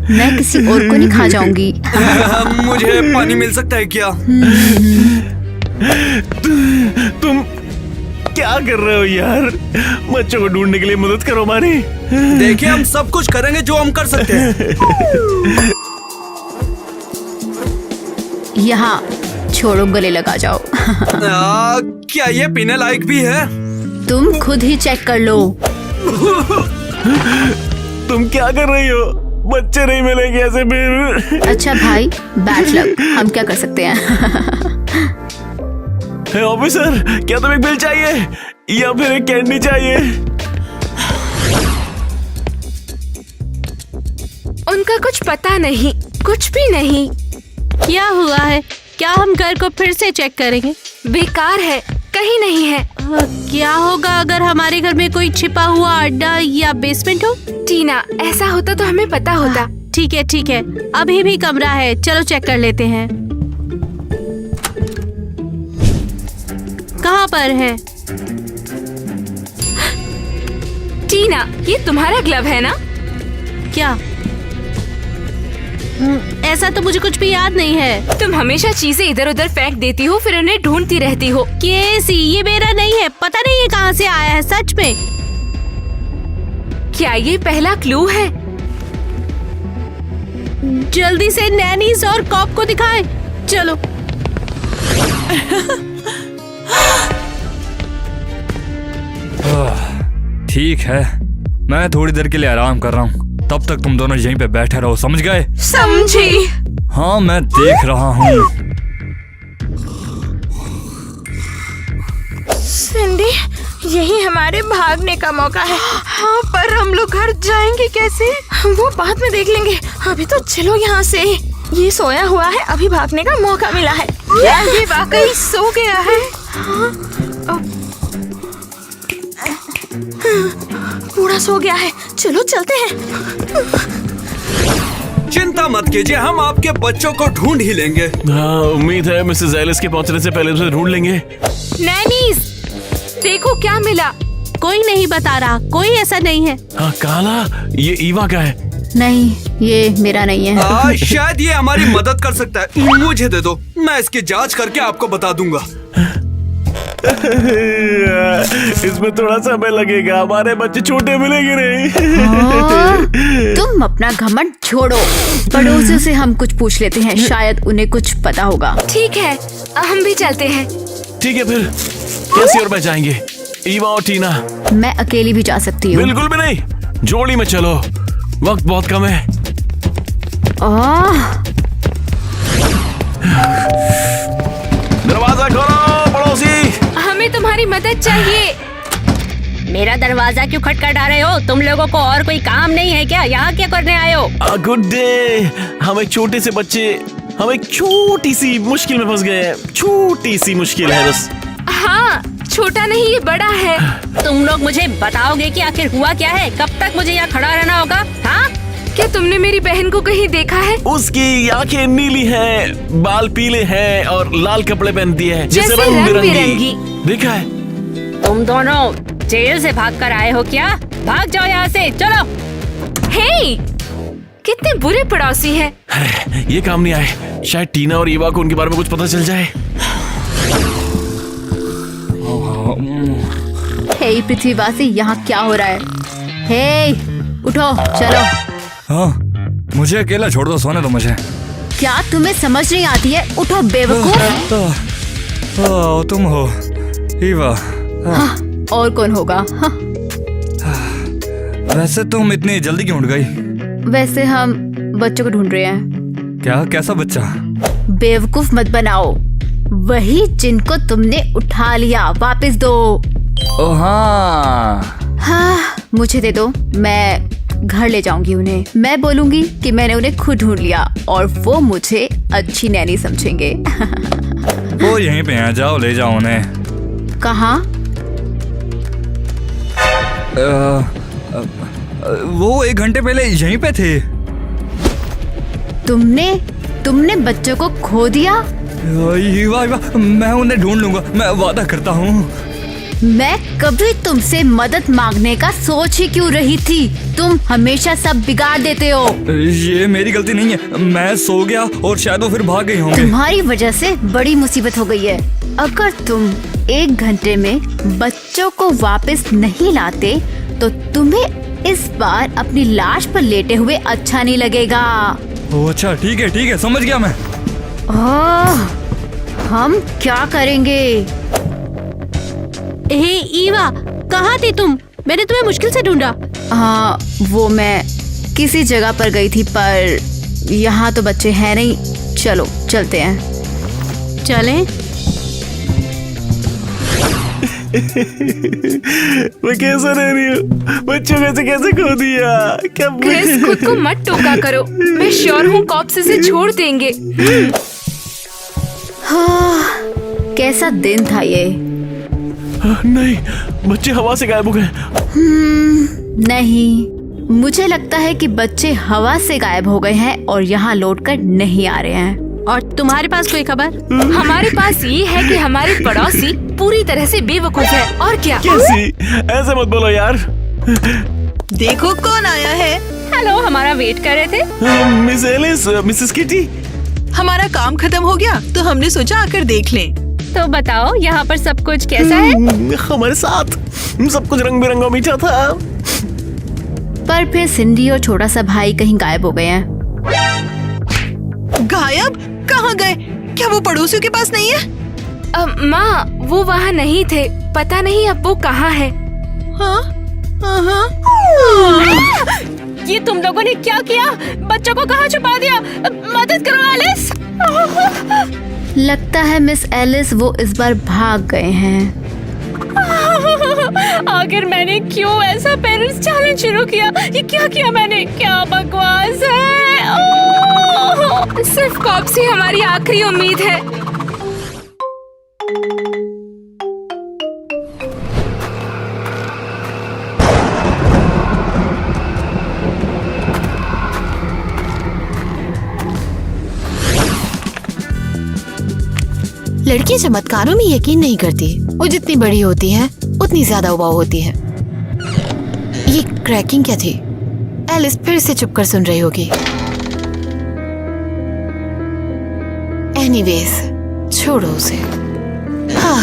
मैं किसी और को नहीं खा जाऊंगी। मुझे पानी मिल सकता है क्या? तुम क्या कर रहे हो यार? बच्चों को ढूंढने के लिए मदद करो हमारी। देखिए, हम सब कुछ करेंगे जो हम कर सकते हैं। यहाँ छोड़ो, गले लगा जाओ। क्या ये पीने लायक भी है? तुम खुद ही चेक कर लो। तुम क्या कर रही हो? बच्चे नहीं मिलेंगे ऐसे फिर। अच्छा भाई, बैड लक, हम क्या कर सकते हैं? ऑफिसर, क्या तुम्हें एक बिल चाहिए या फिर एक कैंडी चाहिए? उनका कुछ पता नहीं, कुछ भी नहीं। क्या हुआ है? क्या हम घर को फिर से चेक करेंगे? बेकार है, कहीं नहीं है। क्या होगा अगर हमारे घर में कोई छिपा हुआ अड्डा या बेसमेंट हो? टीना, ऐसा होता तो हमें पता होता। ठीक है, अभी भी कमरा है, चलो चेक कर लेते हैं। कहाँ पर है? टीना, ये तुम्हारा ग्लव है ना? क्या? ऐसा तो मुझे कुछ भी याद नहीं है। तुम हमेशा चीजें इधर उधर फेंक देती हो, फिर उन्हें ढूंढती रहती हो। केसी, ये मेरा नहीं है, पता नहीं ये कहाँ से आया है सच में। क्या ये पहला क्लू है? जल्दी से नैनीज और कॉप को दिखाएं, चलो। ठीक है, मैं थोड़ी देर के लिए आराम कर रहा हूँ, तब तक तुम दोनों यहीं पे बैठे रहो, समझ गए? समझी। हाँ, मैं देख रहा हूँ। सिंडी, यही हमारे भागने का मौका है। हाँ, पर हम लोग घर जाएंगे कैसे? वो बाद में देख लेंगे, अभी तो चलो यहाँ से। ये सोया हुआ है, अभी भागने का मौका मिला है। क्या ये वाकई सो गया है? पूरा सो गया है, चलो चलते हैं। चिंता मत कीजिए, हम आपके बच्चों को ढूंढ ही लेंगे। हाँ, उम्मीद है मिसेस एलिस के पहुंचने से पहले उसे ढूंढ लेंगे। नैनीज, देखो क्या मिला। कोई नहीं बता रहा, कोई ऐसा नहीं है। हाँ, काला, ये ईवा का है। नहीं, ये मेरा नहीं है। शायद ये हमारी मदद कर सकता है। मुझे दे दो, मैं इसकी जांच करके आपको बता दूंगा। इसमें थोड़ा समय लगेगा, हमारे बच्चे छोटे मिलेंगे नहीं। तुम अपना घमंड छोड़ो, पड़ोसियों से हम कुछ पूछ लेते हैं, शायद उन्हें कुछ पता होगा। ठीक है, हम भी चलते हैं। ठीक है फिर, कैसी और मैं जाएंगे? ईवा और टीना? मैं अकेली भी जा सकती हूँ। बिल्कुल भी नहीं, जोड़ी में चलो, वक्त बहुत कम है। दरवाजा खोलो पड़ोसी। हमें तुम्हारी मदद चाहिए। मेरा दरवाजा क्यों खटखटा रहे हो? तुम लोगों को और कोई काम नहीं है क्या? यहाँ क्या करने आए हो? Good day. हम एक छोटे से बच्चे, हम एक छोटी सी मुश्किल में फंस गए हैं। छोटी सी मुश्किल है बस। हाँ, छोटा नहीं, ये बड़ा है। तुम लोग मुझे बताओगे कि आखिर हुआ क्या है? कब तक मुझे यहाँ खड़ा रहना होगा? हाँ, क्या तुमने मेरी बहन को कहीं देखा है? उसकी आंखें नीली हैं, बाल पीले हैं और लाल कपड़े पहनती है जैसे रंग बिरंगी। रंग-बिरंगी। देखा है? तुम दोनों जेल से भाग कर आए हो क्या? भाग जाओ यहाँ से, चलो। हे, कितने बुरे पड़ोसी हैं। ये काम नहीं आए, शायद टीना और ईवा को उनके बारे में कुछ पता चल जाए। हे पृथ्वीवासी, यहाँ क्या हो रहा है? हे, उठो, चलो। हाँ, मुझे अकेला छोड़ दो, सोने दो मुझे। क्या तुम्हें समझ नहीं आती है? उठो बेवकूफ। तुम हो ईवा। हाँ, और कौन होगा? हाँ। वैसे तुम इतनी जल्दी क्यों उठ गई? वैसे हम बच्चों को ढूंढ रहे हैं। क्या? कैसा बच्चा? बेवकूफ मत बनाओ, वही जिनको तुमने उठा लिया, वापस दो। ओ हाँ। हाँ, मुझे दे दो, मैं घर ले जाऊंगी उन्हें। मैं बोलूंगी कि मैंने उन्हें खुद ढूंढ लिया और वो मुझे अच्छी नैनी समझेंगे। वो यहीं पे हैं, जाओ ले जाओ उन्हें। कहाँ? वो 1 घंटे पहले यहीं पे थे। तुमने बच्चों को खो दिया? ईवा, मैं उन्हें ढूंढ लूंगा, मैं वादा करता हूँ। मैं कभी तुमसे मदद मांगने का सोच ही क्यों रही थी? तुम हमेशा सब बिगाड़ देते हो। ये मेरी गलती नहीं है, मैं सो गया और शायद वो फिर भाग गए होंगे। तुम्हारी वजह से बड़ी मुसीबत हो गई है। अगर तुम 1 घंटे में बच्चों को वापस नहीं लाते तो तुम्हें इस बार अपनी लाश पर लेटे हुए अच्छा नहीं लगेगा। ओह अच्छा, ठीक है, समझ गया मैं। हम क्या करेंगे? हे ईवा, कहाँ थी तुम? मैंने तुम्हें मुश्किल से ढूंढा। हाँ, वो मैं किसी जगह पर गई थी, पर यहाँ तो बच्चे हैं नहीं। चलो चलते हैं। चलें? मैं कैसा रह रही हूँ? बच्चों में से कैसे खो दिया? क्या क्रिस, खुद को मत टोका करो। मैं श्योर हूँ कॉप्स इसे छोड़ देंगे। हाँ, कैसा दिन था ये? नहीं, बच्चे हवा से गायब हो गए। नहीं, मुझे लगता है कि बच्चे हवा से गायब हो गए हैं और यहाँ लौटकर नहीं आ रहे हैं। और तुम्हारे पास कोई खबर? हमारे पास ये है कि हमारे पड़ोसी पूरी तरह से बेवकूफ है। और क्या? कैसी? ऐसे मत बोलो यार। देखो कौन आया है। हेलो, हमारा वेट कर रहे थे। Miss Alice, Mrs Kitty. हमारा काम खत्म हो गया तो हमने सोचा आकर देख लें। तो बताओ, यहाँ पर सब कुछ कैसा है? हमारे साथ सब कुछ रंग बिरंगा मीठा था। पर फिर सिंडी और छोटा सा भाई कहीं गायब हो गए हैं। गायब? कहाँ गए? क्या वो पड़ोसियों के पास नहीं है? माँ, वो वहाँ नहीं थे। पता नहीं अब वो कहाँ है। हाँ? ये तुम लोगों ने क्या किया? बच्चों को कहाँ छुपा दिया? मदद करो एलिस। लगता है मिस एलिस वो इस बार भाग गए हैं। आखिर मैंने क्यों ऐसा पेरेंट्स चैलेंज शुरू किया? ये क्या किया मैंने? क्या बकवास है। ओह! सिर्फ कॉप्स ही हमारी आखिरी उम्मीद है। लड़कियां चमत्कारों में यकीन नहीं करती। वो जितनी बड़ी होती हैं, उतनी ज्यादा उबाऊ होती हैं। ये क्रैकिंग क्या थी? एलिस फिर से चुप कर सुन रही होगी। एनीवेज, छोड़ो उसे। हाँ।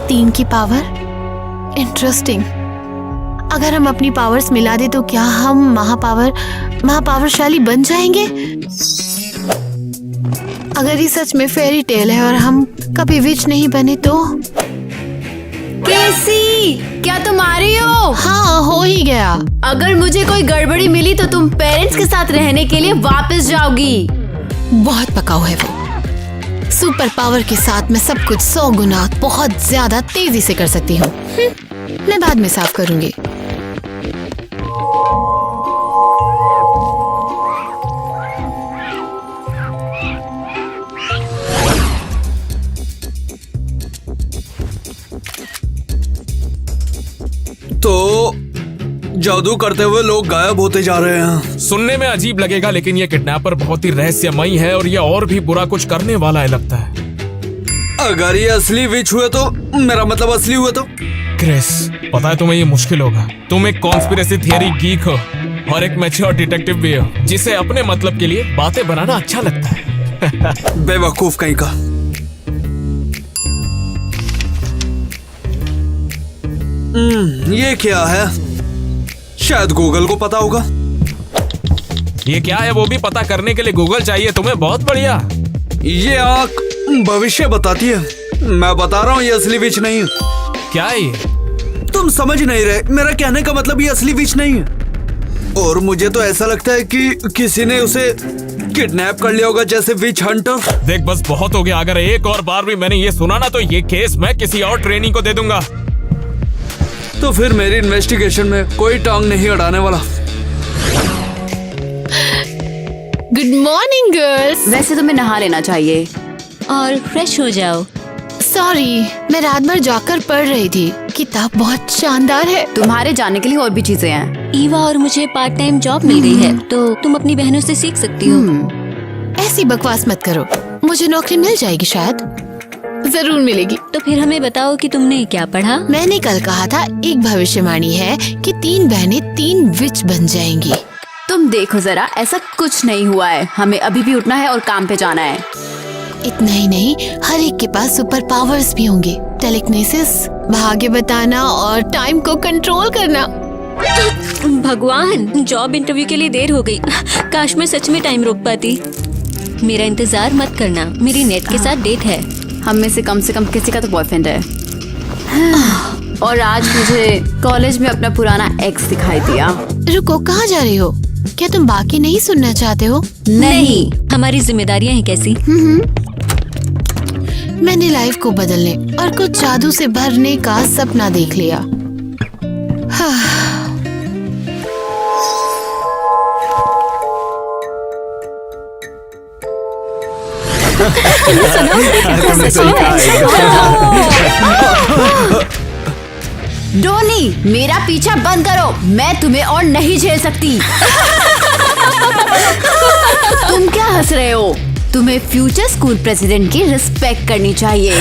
3 की पावर। इंटरेस्टिंग। अगर हम अपनी पावर्स मिला दे तो क्या हम महापावरशाली बन जाएंगे? अगर ये सच में फेरी टेल है और हम कभी विच नहीं बने तो? कैसी, क्या तुम आ रही हो? हाँ, हो ही गया। अगर मुझे कोई गड़बड़ी मिली तो तुम पेरेंट्स के साथ रहने के लिए वापस जाओगी। बहुत पकाऊ है वो। सुपर पावर के साथ मैं सब कुछ 100 गुना बहुत ज्यादा तेजी से कर सकती हूँ। मैं बाद में साफ करूंगी। तो जादू करते हुए लोग गायब होते जा रहे हैं। सुनने में अजीब लगेगा, लेकिन ये किडनैपर बहुत ही रहस्यमयी है और ये और भी बुरा कुछ करने वाला है लगता है। अगर ये असली विच हुए तो, मेरा मतलब असली हुए तो? क्रिस, पता है तुम्हें ये मुश्किल होगा। तुम एक कॉन्स्पिरेसी थियरी गीक हो और एक मैच्योर डिटेक्टिव भी हो, जिसे अपने मतलब के लिए बातें बनाना अच्छा लगता है। बेवकूफ कहीं का। ये क्या है? शायद गूगल को पता होगा। ये क्या है वो भी पता करने के लिए गूगल चाहिए तुम्हें? बहुत बढ़िया। ये आँख भविष्य बताती है। मैं बता रहा हूँ ये असली विच नहीं है। क्या है ये? तुम समझ नहीं रहे। मेरा कहने का मतलब ये असली विच नहीं है। और मुझे तो ऐसा लगता है कि किसी ने उसे किडनैप कर लिया होगा, जैसे विच हंटर। देख, बस बहुत हो गया। अगर एक और बार भी मैंने ये सुना ना तो ये केस मैं किसी और ट्रेनी को दे दूंगा। तो फिर मेरी इन्वेस्टिगेशन में कोई टांग नहीं अड़ाने वाला। Good morning girls. वैसे तुम्हें नहा लेना चाहिए और फ्रेश हो जाओ। सॉरी, मैं रात भर जाकर पढ़ रही थी। किताब बहुत शानदार है। तुम्हारे जाने के लिए और भी चीजें हैं। ईवा और मुझे पार्ट टाइम जॉब मिल गई है, तो तुम अपनी बहनों से सीख सकती हो। ऐसी बकवास मत करो। मुझे नौकरी मिल जाएगी, शायद। जरूर मिलेगी। तो फिर हमें बताओ कि तुमने क्या पढ़ा। मैंने कल कहा था एक भविष्यवाणी है कि 3 बहनें 3 विच बन जाएंगी। तुम देखो जरा, ऐसा कुछ नहीं हुआ है। हमें अभी भी उठना है और काम पे जाना है। इतना ही नहीं, हर एक के पास सुपर पावर्स भी होंगे। टेलीकिनेसिस, भाग्य बताना और टाइम को कंट्रोल करना। भगवान, जॉब इंटरव्यू के लिए देर हो गई। काश मैं सच में टाइम रोक पाती। मेरा इंतजार मत करना, मेरी नेट के साथ डेट है। हम में से कम किसी का तो बॉयफ्रेंड है। और आज मुझे कॉलेज में अपना पुराना एक्स दिखाई दिया। रुको, कहाँ जा रही हो? क्या तुम बाकी नहीं सुनना चाहते हो? नहीं, हमारी जिम्मेदारियां हैं कैसी। मैंने लाइफ को बदलने और कुछ जादू से भरने का सपना देख लिया। डोनी, मेरा पीछा बंद करो। मैं तुम्हें और नहीं झेल सकती। तुम क्या हंस रहे हो? तुम्हें फ्यूचर स्कूल प्रेसिडेंट की रिस्पेक्ट करनी चाहिए।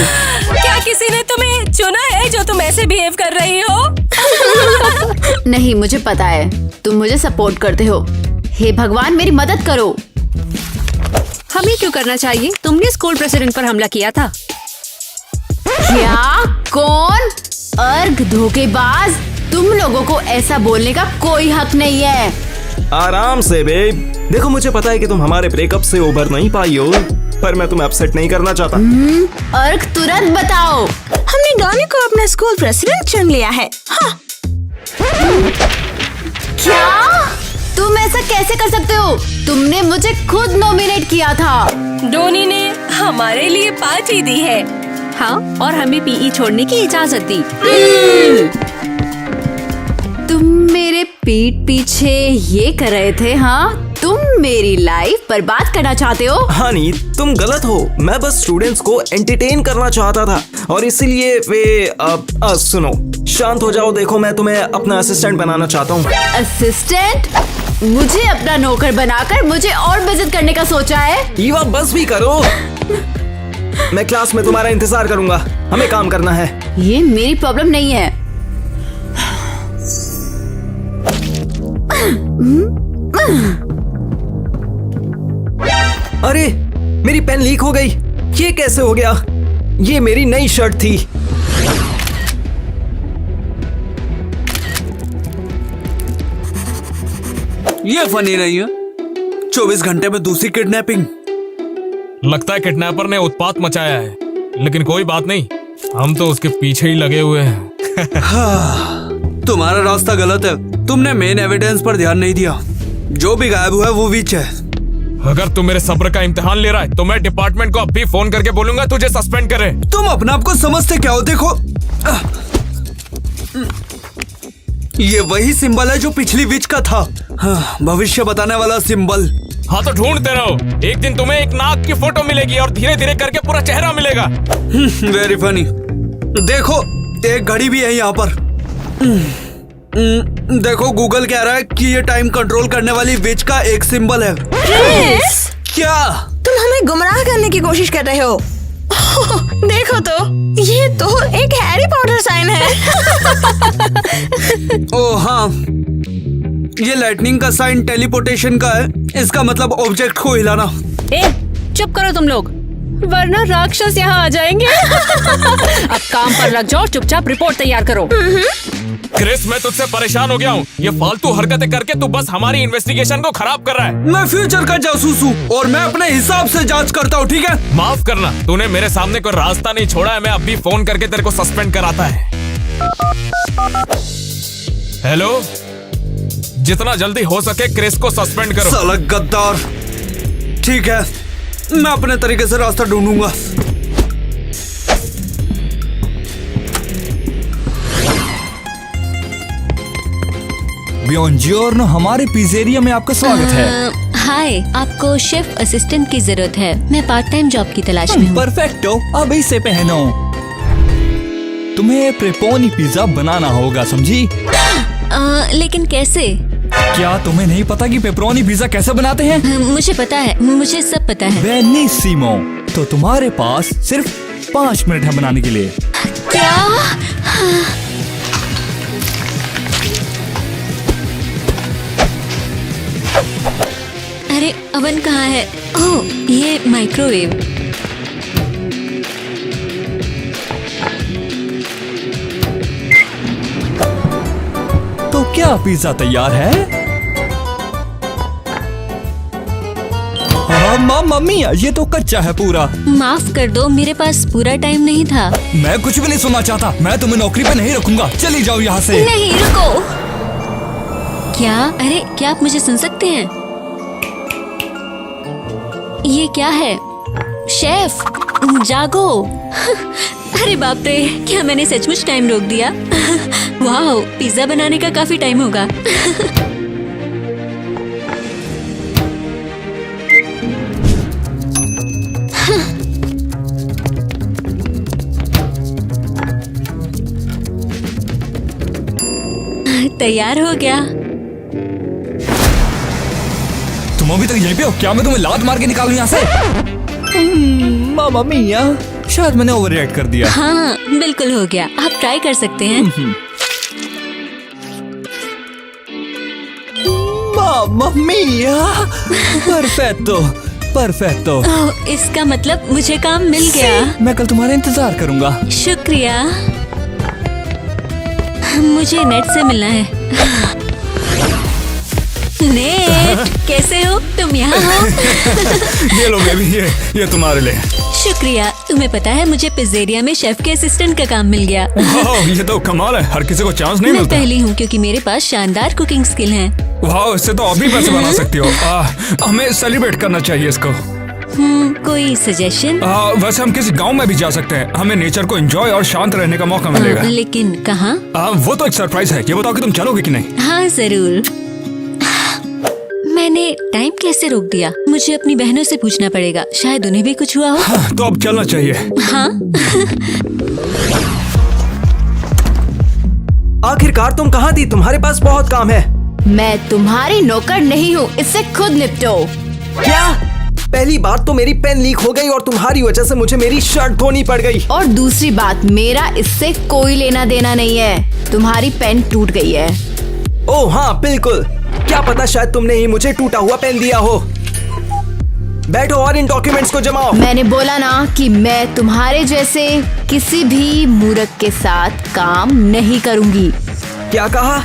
क्या किसी ने तुम्हें चुना है जो तुम ऐसे बिहेव कर रही हो? नहीं, मुझे पता है तुम मुझे सपोर्ट करते हो। हे भगवान, मेरी मदद करो। हमें क्यों करना चाहिए? तुमने स्कूल प्रेसिडेंट पर हमला किया था। क्या? कौन? अर्ग धोखेबाज। तुम लोगों को ऐसा बोलने का कोई हक नहीं है। आराम से बेब। देखो, मुझे पता है कि तुम हमारे ब्रेकअप से उभर नहीं पाई हो, पर मैं तुम्हें अपसेट नहीं करना चाहता। अर्ग, तुरंत बताओ। हमने डॉनी को अपना स्कूल प्रेसिडेंट चुन लिया है। हाँ। क्या? तुम ऐसा कैसे कर सकते हो? तुमने मुझे खुद नॉमिनेट किया था। डोनी ने हमारे लिए पार्टी दी है। हाँ, और हमें पीई छोड़ने की इजाजत दी। तुम मेरे पीठ पीछे ये कर रहे थे? हाँ, तुम मेरी लाइफ बर्बाद करना चाहते हो? हानी, तुम गलत हो। मैं बस स्टूडेंट्स को एंटरटेन करना चाहता था और इसीलिए वे सुनो, शांत हो जाओ। देखो, मैं तुम्हें अपना असिस्टेंट बनाना चाहता हूँ। असिस्टेंट? मुझे अपना नौकर बनाकर मुझे और बेइज्जत करने का सोचा है? ईवा, बस भी करो। मैं क्लास में तुम्हारा इंतजार करूंगा। हमें काम करना है। ये मेरी प्रॉब्लम नहीं है। अरे, मेरी पेन लीक हो गई। ये कैसे हो गया? ये मेरी नई शर्ट थी। ये फनी नहीं है। 24 घंटे में दूसरी किडनैपिंग। लगता है किडनैपर ने उत्पात मचाया है, लेकिन कोई बात नहीं, हम तो उसके पीछे ही लगे हुए हैं। तुम्हारा रास्ता गलत है। तुमने मेन एविडेंस पर ध्यान नहीं दिया। जो भी गायब हुआ है वो विच है। अगर तू मेरे सब्र का इम्तिहान ले रहा है तो मैं डिपार्टमेंट को अभी फोन करके बोलूंगा तुझे सस्पेंड करे। तुम अपने आप को समझते क्या हो? देखो, ये वही सिंबल है जो पिछली विच का था। हाँ, भविष्य बताने वाला सिंबल। हाँ तो ढूंढते रहो, एक दिन तुम्हें एक नाक की फोटो मिलेगी और धीरे धीरे करके पूरा चेहरा मिलेगा। Very funny. देखो, एक घड़ी भी है यहाँ पर। देखो, गूगल कह रहा है कि ये टाइम कंट्रोल करने वाली विच का एक सिंबल है। क्या तुम हमें गुमराह करने की कोशिश कर रहे हो? देखो तो, ये तो एक हैरी पॉटर साइन है। ओ हाँ, ये लाइटनिंग का साइन टेलीपोर्टेशन का है। इसका मतलब ऑब्जेक्ट को हिलाना। ए, चुप करो तुम लोग, वरना राक्षस यहाँ आ जाएंगे। अब काम पर लग जाओ, चुपचाप रिपोर्ट तैयार करो। क्रिस, मैं तुझसे परेशान हो गया हूँ। ये फालतू हरकतें करके तू बस हमारी इन्वेस्टिगेशन को खराब कर रहा है। मैं फ्यूचर का जासूस हूँ और मैं अपने हिसाब से जांच करता हूँ, ठीक है? माफ करना, तूने मेरे सामने कोई रास्ता नहीं छोड़ा है। मैं अभी फोन करके तेरे को सस्पेंड कराता है। हेलो, जितना जल्दी हो सके क्रिस को सस्पेंड करो। साला गद्दार। ठीक है, मैं अपने तरीके से रास्ता ढूंढूंगा। बियॉन्जियोर्नो, हमारे पिज़्ज़ेरिया में आपका स्वागत है। हाय, आपको शेफ असिस्टेंट की जरूरत है। मैं पार्ट टाइम जॉब की तलाश में हूँ। परफेक्टो, अब इसे पहनो। तुम्हें प्रेपोनी पिज्जा बनाना होगा, समझी? लेकिन कैसे? क्या तुम्हें नहीं पता कि पेपरोनी पिज्जा कैसे बनाते हैं? मुझे पता है, मुझे सब पता है। बेनिसिमो, तो तुम्हारे पास सिर्फ 5 मिनट है बनाने के लिए। क्या? अरे अवन कहाँ है? ओह, ये माइक्रोवेव। तो क्या पिज्जा तैयार है? मम्मी, ये तो कच्चा है पूरा। माफ कर दो, मेरे पास पूरा टाइम नहीं था। मैं कुछ भी नहीं सुनना चाहता। मैं तुम्हें नौकरी पे नहीं रखूंगा। चली जाओ यहाँ से। नहीं, रुको। क्या? अरे, क्या आप मुझे सुन सकते हैं? ये क्या है? शेफ, जागो। अरे बाप रे, क्या मैंने सचमुच टाइम रोक दिया? वाह, पिज्जा बनाने का काफी टाइम होगा। तैयार हो गया। तुम अभी तक यहीं पे हो? क्या मैं तुम्हें लात मार के निकालूं यहाँ से? मामा मिया, शायद मैंने ओवर रिएक्ट कर दिया। हाँ, बिल्कुल हो गया। आप ट्राई कर सकते हैं। मामा मिया, परफेक्टो, परफेक्टो। ओह, इसका मतलब मुझे काम मिल गया। मैं कल तुम्हारा इंतजार करूंगा। शुक्रिया। मुझे नेट से मिलना है। नेट, कैसे हो? तुम यहाँ हो? ये लो बेबी, ये तुम्हारे लिए। शुक्रिया। तुम्हें पता है, मुझे पिज़्ज़ेरिया में शेफ के असिस्टेंट का काम मिल गया। वाह, ये तो कमाल है। हर किसी को चांस नहीं मैं मिलता। पहली हूँ क्योंकि मेरे पास शानदार कुकिंग स्किल है। वाह, इससे तो अभी पैसे बना सकती हो। हमें सेलिब्रेट करना चाहिए इसको। कोई सजेशन? वैसे हम किसी गांव में भी जा सकते हैं। हमें नेचर को एंजॉय और शांत रहने का मौका मिलेगा। लेकिन कहाँ? वो तो एक सरप्राइज है। ये बताओ कि तुम चलोगे कि नहीं? हाँ, जरूर। मैंने टाइम कैसे रोक दिया? मुझे अपनी बहनों से पूछना पड़ेगा, शायद उन्हें भी कुछ हुआ हो। हाँ, तो अब चलना चाहिए। हाँ। आखिरकार तुम कहाँ थी? तुम्हारे पास बहुत काम है। मैं तुम्हारी नौकर नहीं हूँ, इससे खुद निपटो। क्या? पहली बात तो मेरी पेन लीक हो गई और तुम्हारी वजह से मुझे मेरी शर्ट धोनी पड़ गई। और दूसरी बात, मेरा इससे कोई लेना देना नहीं है। तुम्हारी पेन टूट गई है। ओह हाँ, बिल्कुल। क्या पता शायद तुमने ही मुझे टूटा हुआ पेन दिया हो। बैठो और इन डॉक्यूमेंट्स को जमाओ। मैंने बोला ना कि मैं तुम्हारे जैसे किसी भी मूर्ख के साथ काम नहीं करूंगी। क्या कहा?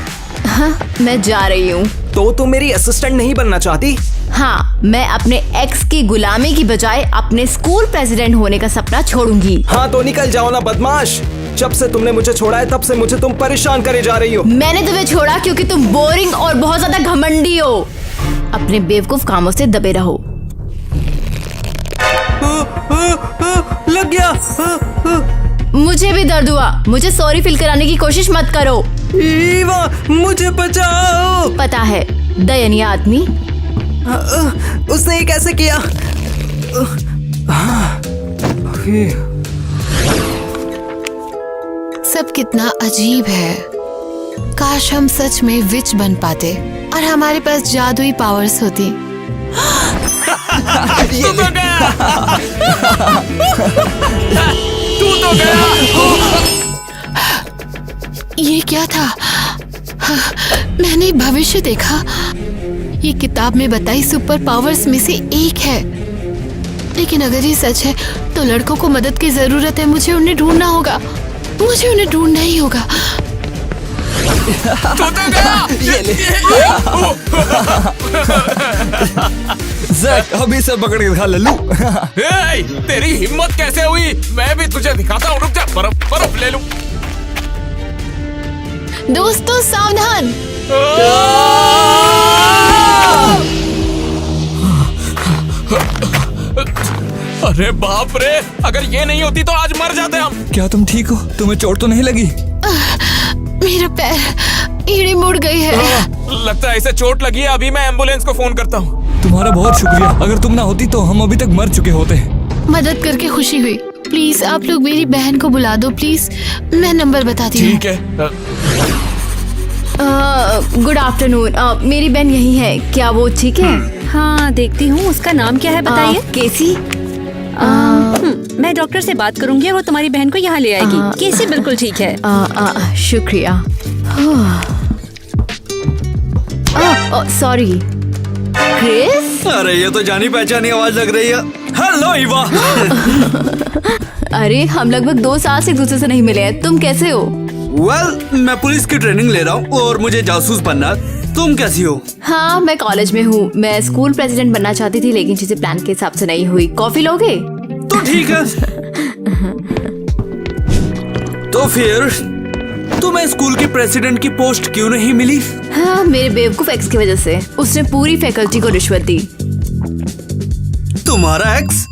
हाँ, मैं जा रही हूँ। तो तुम मेरी असिस्टेंट नहीं बनना चाहती? हाँ, मैं अपने एक्स की गुलामी की बजाय अपने स्कूल प्रेसिडेंट होने का सपना छोड़ूंगी। हाँ तो निकल जाओ ना बदमाश। जब से तुमने मुझे छोड़ा है तब से मुझे तुम परेशान करे जा रही हो। मैंने तुम्हें छोड़ा क्योंकि तुम बोरिंग और बहुत ज्यादा घमंडी हो। अपने बेवकूफ कामों से दबे रहो। लग गया। मुझे भी दर्द हुआ। मुझे सॉरी फील कराने की कोशिश मत करो। ईवा, मुझे बचाओ। पता है, दयनीय आदमी। उसने ये कैसे किया? सब कितना अजीब है। काश हम सच में विच बन पाते और हमारे पास जादुई पावर्स होती। तू तो गया। ये क्या था? मैंने भविष्य देखा। ये किताब में बताई सुपर पावर्स में से एक है। लेकिन अगर ये सच है तो लड़कों को मदद की जरूरत है। मुझे उन्हें ढूंढना होगा। मुझे उन्हें ढूंढना ही होगा। जैक, अभी से पकड़ के दिखा लल्लू। तेरी हिम्मत कैसे हुई? मैं भी तुझे दिखाता हूँ। रुक जा, बर्फ बर्फ ले लूं। दोस्तों सावधान। अरे बाप रे, अगर ये नहीं होती तो आज मर जाते हम। क्या तुम ठीक हो? तुम्हें चोट तो नहीं लगी? मेरा पैर एड़ी मुड़ गई है। लगता है इसे चोट लगी है। अभी मैं एम्बुलेंस को फोन करता हूँ। तुम्हारा बहुत शुक्रिया। अगर तुम ना होती तो हम अभी तक मर चुके होते। मदद करके खुशी हुई। प्लीज आप लोग मेरी बहन को बुला दो प्लीज। मैं नंबर बताती हूँ। ठीक है। Good afternoon. मेरी बहन यही है। क्या वो ठीक है? हाँ, देखती हूँ। उसका नाम क्या है बताइए? केसी। मैं डॉक्टर से बात करूंगी, वो तुम्हारी बहन को यहाँ ले आएगी। केसी बिल्कुल ठीक है। शुक्रिया। Sorry Chris. अरे ये तो जानी पहचानी आवाज लग रही है। Hello Eva. अरे हम लगभग 2 साल से एक दूसरे से नहीं मिले हैं। तुम कैसे हो? मैं पुलिस की ट्रेनिंग ले रहा हूँ और मुझे जासूस बनना है। तुम कैसी हो? हाँ, मैं कॉलेज में हूँ। मैं स्कूल प्रेसिडेंट बनना चाहती थी लेकिन चीजें प्लान के हिसाब से नहीं हुई। कॉफी लोगे? तो ठीक है। तो फिर तुम्हें स्कूल की प्रेसिडेंट की पोस्ट क्यों नहीं मिली? हाँ, मेरे बेवकूफ एक्स की वजह से। उसने पूरी फैकल्टी को रिश्वत दी। तुम्हारा एक्स?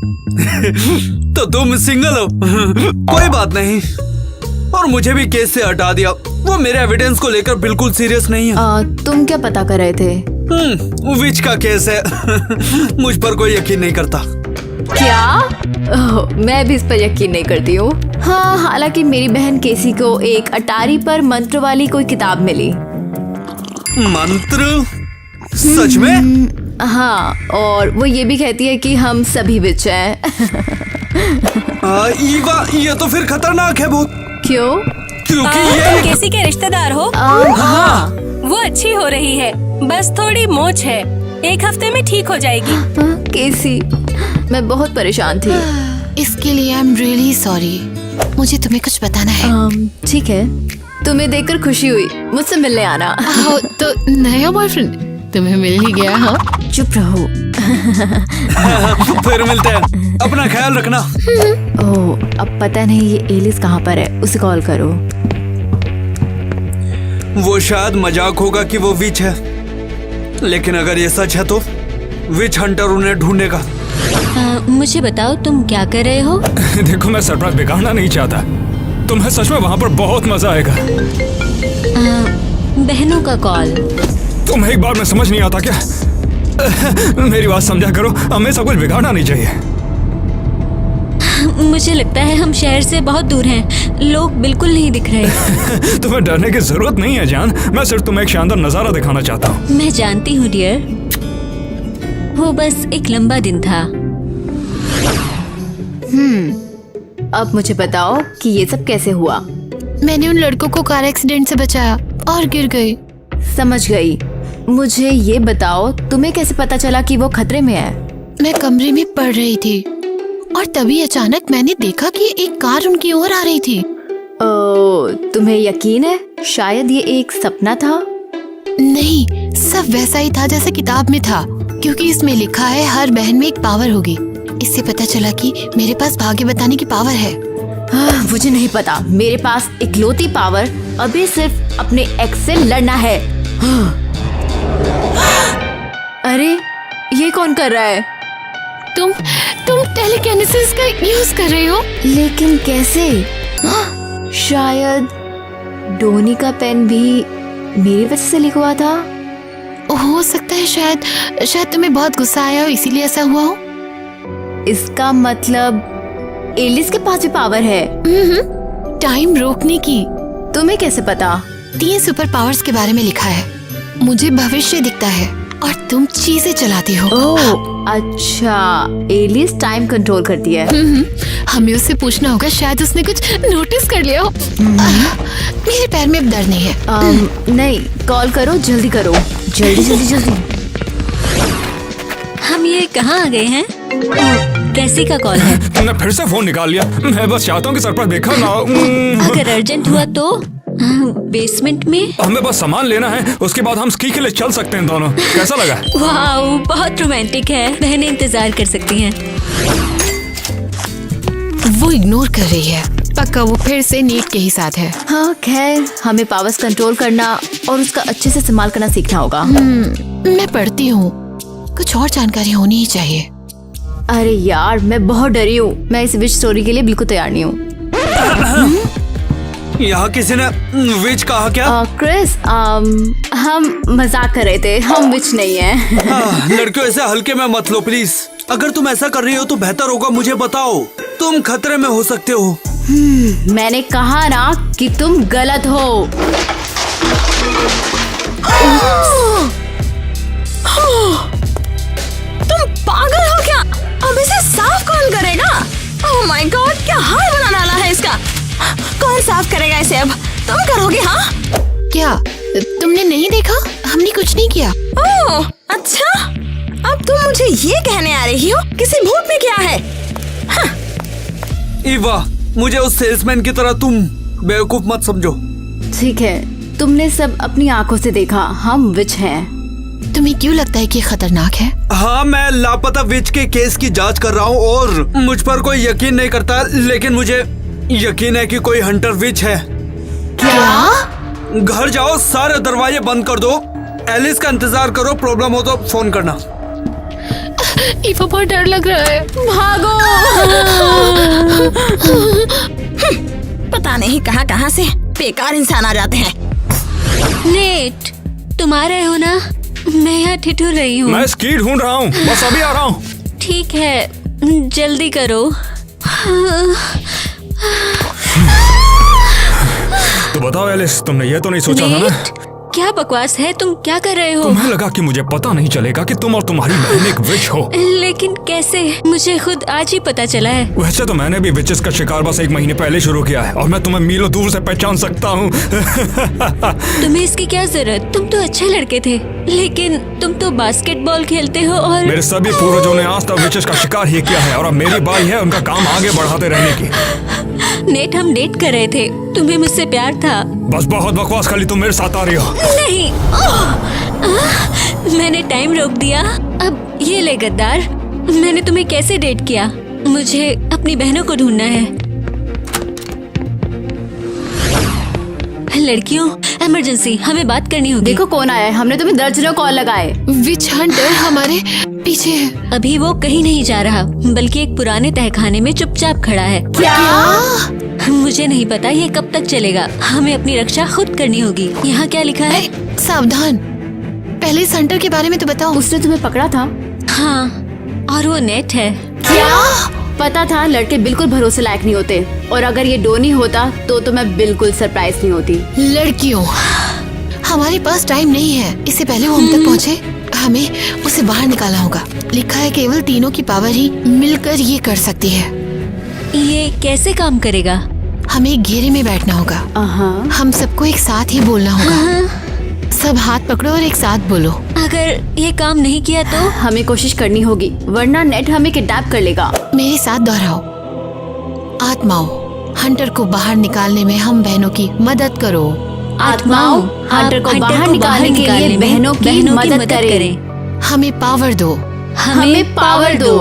तो तुम सिंगल हो। कोई बात नहीं। और मुझे भी केस से हटा दिया। वो मेरे एविडेंस को लेकर बिल्कुल सीरियस नहीं है। तुम क्या पता कर रहे थे? विच का केस है। मुझ पर कोई यकीन नहीं करता। क्या? मैं भी इस पर यकीन नहीं करती हूँ। हाँ, हालांकि मेरी बहन केसी को एक अटारी पर मंत्र वाली कोई किताब मिली। मंत्र? सच में? हाँ, और वो ये भी कहती है कि हम सभी विच हैं। ईवा, ये तो फिर खतरनाक है बहुत। क्यों? क्योंकि तुम केसी के रिश्तेदार हो? हाँ। वो अच्छी हो रही है, बस थोड़ी मोच है। 1 हफ्ते में ठीक हो जाएगी। केसी, मैं बहुत परेशान थी। इसके लिए आई एम रियली सॉरी। मुझे तुम्हें कुछ बताना है। ठीक है। तुम्हें देखकर खुशी हुई। मुझसे मिलने आना। तो नया बॉयफ्रेंड तुम्हें मिल ही गया? हाँ, चुप रहो। फिर मिलते हैं। अपना ख्याल रखना। ओह, अब पता नहीं ये एलिस कहाँ पर है। उसे कॉल करो। वो शायद मजाक होगा कि वो विच है, लेकिन अगर ये सच है तो विच हंटर उन्हें ढूंढेगा। मुझे बताओ तुम क्या कर रहे हो? देखो, मैं सरप्राइज बिगाड़ना नहीं चाहता। तुम्हें सच में वहाँ पर बहुत मजा आएगा। बहनों का कॉल। तुम्हें एक बार में समझ नहीं आता क्या? मेरी बात समझा करो। हमें सब कुछ बिगाड़ना नहीं चाहिए। मुझे लगता है हम शहर से बहुत दूर हैं। लोग बिल्कुल नहीं दिख रहे। तुम्हें डरने की जरूरत नहीं है जान। मैं सिर्फ तुम्हें एक शानदार नजारा दिखाना चाहता हूँ। मैं जानती हूँ डियर। वो बस एक लंबा दिन था। अब मुझे बताओ कि ये सब कैसे हुआ? मैंने उन लड़कों को कार एक्सीडेंट से बचाया और गिर गई। समझ गई। मुझे ये बताओ, तुम्हें कैसे पता चला कि वो खतरे में है? मैं कमरे में पढ़ रही थी और तभी अचानक मैंने देखा कि एक कार उनकी ओर आ रही थी। तुम्हें यकीन है शायद ये एक सपना था? नहीं, सब वैसा ही था जैसे किताब में था, क्योंकि इसमें लिखा है हर बहन में एक पावर होगी। इससे पता चला कि मेरे पास भाग्य बताने की पावर है। मुझे नहीं पता, मेरे पास इकलौती पावर अभी सिर्फ अपने एक्स से लड़ना है। अरे ये कौन कर रहा है? तुम टेलीकिनेसिस का यूज कर रहे हो? लेकिन कैसे? शायद डोनी का पेन भी मेरी वजह से लिखवा था। हो सकता है शायद तुम्हें बहुत गुस्सा आया हो, इसीलिए ऐसा हुआ हो। इसका मतलब एलिस के पास भी पावर है। टाइम रोकने की। तुम्हें कैसे पता? 3 सुपर पावर्स के बारे में लिखा है। मुझे भविष्य दिखता है और तुम चीजें चलाती हो। ओह अच्छा, एलिस टाइम कंट्रोल करती है। हमें उससे पूछना होगा, शायद उसने कुछ नोटिस कर लिया हो। मेरे पैर में अब दर्द नहीं है। नहीं, कॉल करो, जल्दी करो, जल्दी जल्दी जल्दी। हम ये कहाँ आ गए हैं? ट्रेसी का कॉल है। तुमने फिर से फोन निकाल लिया। मैं बस चाहता हूँ कि सर पर देखा ना। अगर अर्जेंट हुआ तो बेसमेंट में। हमें बस सामान लेना है, उसके बाद हम स्की के लिए चल सकते हैं दोनों। कैसा लगा? वाओ, बहुत रोमांटिक है। बहनें इंतजार कर सकती हैं। वो इग्नोर कर रही है। पक्का वो फिर से नेट के ही साथ है। हाँ खैर, हमें पावर्स कंट्रोल करना और उसका अच्छे से इस्तेमाल करना सीखना होगा। मैं पढ़ती हूँ, कुछ और जानकारी होनी ही चाहिए। अरे यार, मैं बहुत डरी हूँ। मैं इस विश स्टोरी के लिए बिल्कुल तैयार नहीं हूँ। यहाँ किसी ने विच कहा क्या? क्रिस, हम मजाक कर रहे थे, हम विच नहीं है। लड़कियों ऐसे हल्के में मत लो प्लीज। अगर तुम ऐसा कर रही हो तो बेहतर होगा मुझे बताओ। तुम खतरे में हो सकते हो। मैंने कहा ना कि तुम गलत हो। तुम पागल हो क्या? अब इसे साफ कौन करेगा? ओह माय गॉड, क्या हाल बना डाला है इसका। कौन साफ करेगा इसे अब? तुम करोगे? हाँ क्या तुमने नहीं देखा? हमने कुछ नहीं किया। ओह अच्छा, अब तुम मुझे ये कहने आ रही हो किसी भूत ने किया है? हाँ। ईवा, मुझे उस सेल्समैन की तरह तुम बेवकूफ मत समझो। ठीक है, तुमने सब अपनी आंखों से देखा, हम विच हैं। तुम्हें क्यों लगता है कि ये खतरनाक है? हाँ, मैं लापता विच के केस की जांच कर रहा हूँ और मुझ पर कोई यकीन नहीं करता, लेकिन मुझे यकीन है कि कोई हंटर विच है। क्या? घर जाओ, सारे दरवाजे बंद कर दो, एलिस का इंतजार करो, प्रॉब्लम हो तो फोन करना। ईवा, बहुत डर लग रहा है। भागो। पता नहीं कहाँ से बेकार इंसान आ जाते हैं। नेट, तुम आ रहे हो ना? मैं यहाँ ठिठुर रही हूँ। मैं स्की ढूंढ रहा हूँ, बस अभी आ रहा हूँ। ठीक है, जल्दी करो। तो बताओ एलिस, तुमने ये तो नहीं सोचा था ना? नेट, क्या बकवास है? तुम क्या कर रहे हो? तुम्हें लगा कि मुझे पता नहीं चलेगा कि तुम और तुम्हारी बहन एक विच हो। लेकिन कैसे? मुझे खुद आज ही पता चला है। वैसे तो मैंने भी विचेस का शिकार बस 1 महीने पहले शुरू किया है और मैं तुम्हें मीलों दूर से पहचान सकता हूँ। तुम्हें इसकी क्या जरूरत? तुम तो अच्छे लड़के थे, लेकिन तुम तो बास्केटबॉल खेलते हो और मेरे सभी पूर्वजों ने आज तक विचेस का शिकार ही किया है और अब मेरी बारी है उनका काम आगे बढ़ाते रहने की। नेट, हम डेट कर रहे थे, तुम्हें मुझसे प्यार था। बस बहुत बकवास, खाली तुम मेरे साथ आ रही हो। नहीं, मैंने टाइम रोक दिया। अब ये ले गद्दार, मैंने तुम्हें कैसे डेट किया? मुझे अपनी बहनों को ढूंढना है। लड़कियों, इमरजेंसी, हमें बात करनी होगी। देखो कौन आया है, हमने तुम्हें दर्जनों कॉल लगाए। विच हंटर हमारे पीछे है। अभी वो कहीं नहीं जा रहा, बल्कि एक पुराने तहखाने में चुपचाप खड़ा है। क्या? मुझे नहीं पता ये कब तक चलेगा। हमें अपनी रक्षा खुद करनी होगी। यहाँ क्या लिखा है? सावधान, पहले इस हंटर के बारे में तो बताओ। उसने तुम्हें पकड़ा था? हाँ, और वो नेट है। क्या? पता था लड़के बिल्कुल भरोसे लायक नहीं होते, और अगर ये डोनी होता तो मैं बिल्कुल सरप्राइज नहीं होती। लड़कियों, हमारे पास टाइम नहीं है। इससे पहले वो हम तक पहुँचे, हमें उसे बाहर निकालना होगा। लिखा है केवल तीनों की पावर ही मिलकर ये कर सकती है। ये कैसे काम करेगा? हमें एक घेरे में बैठना होगा। हम सबको एक साथ ही बोलना होगा। सब हाथ पकड़ो और एक साथ बोलो। अगर ये काम नहीं किया तो? हमें कोशिश करनी होगी, वरना नेट हमें किडनैप कर लेगा। मेरे साथ दोहराओ। आत्माओं, हंटर को बाहर निकालने में हम बहनों की मदद करो। आत्माओं हंटर को बाहर निकालने के लिए बहनों की मदद करें। हमें पावर दो, हमें पावर दो।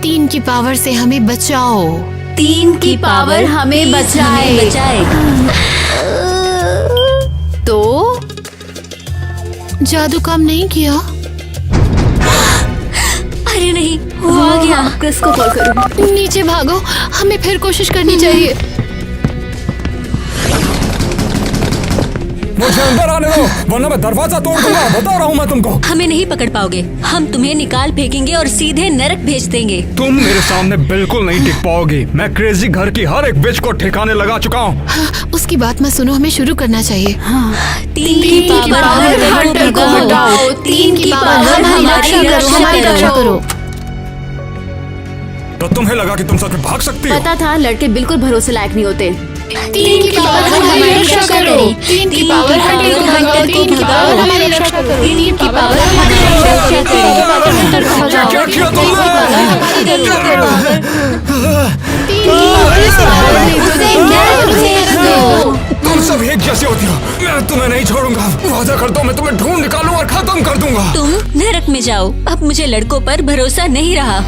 3 की पावर से हमें बचाओ। 3 की पावर हमें बचाए। तो जादू काम नहीं किया। अरे नहीं, वो आ गया। क्रिस को कॉल करो। नीचे भागो, हमें फिर कोशिश करनी चाहिए। मुझे अंदर आने दो, वरना मैं दरवाजा तोड़ दूंगा, बता रहा हूँ मैं तुमको। हमें नहीं पकड़ पाओगे, हम तुम्हें निकाल फेंकेंगे और सीधे नरक भेज देंगे। तुम मेरे सामने बिल्कुल नहीं टिक पाओगी। मैं क्रेजी घर की हर एक विच को ठिकाने लगा चुका हूँ। उसकी बात मत सुनो, हमें शुरू करना चाहिए। 3 की पावर हंटर को हटाओ। 3 की पावर हमारी रक्षा करो। तो तुम्हें लगा कि तुम सच में भाग सकती हो? पता था लड़के बिल्कुल भरोसे लायक नहीं होते। 3 की पावर हमारी रक्षा करो। 3 की पावर हंटर को भगाओ। 3 की पावर हमारी रक्षा करो। 3 की पावर हमारी रक्षा करो। हंटर को भगाओ। क्या किया तुमने? तुम सब एक जैसे होती हो। मैं तुम्हें नहीं छोड़ूंगा। वादा करता हूँ मैं तुम्हें ढूंढ निकालूंगा और खत्म कर दूंगा। तुम नरक में जाओ। अब मुझे लड़कों पर भरोसा नहीं रहा।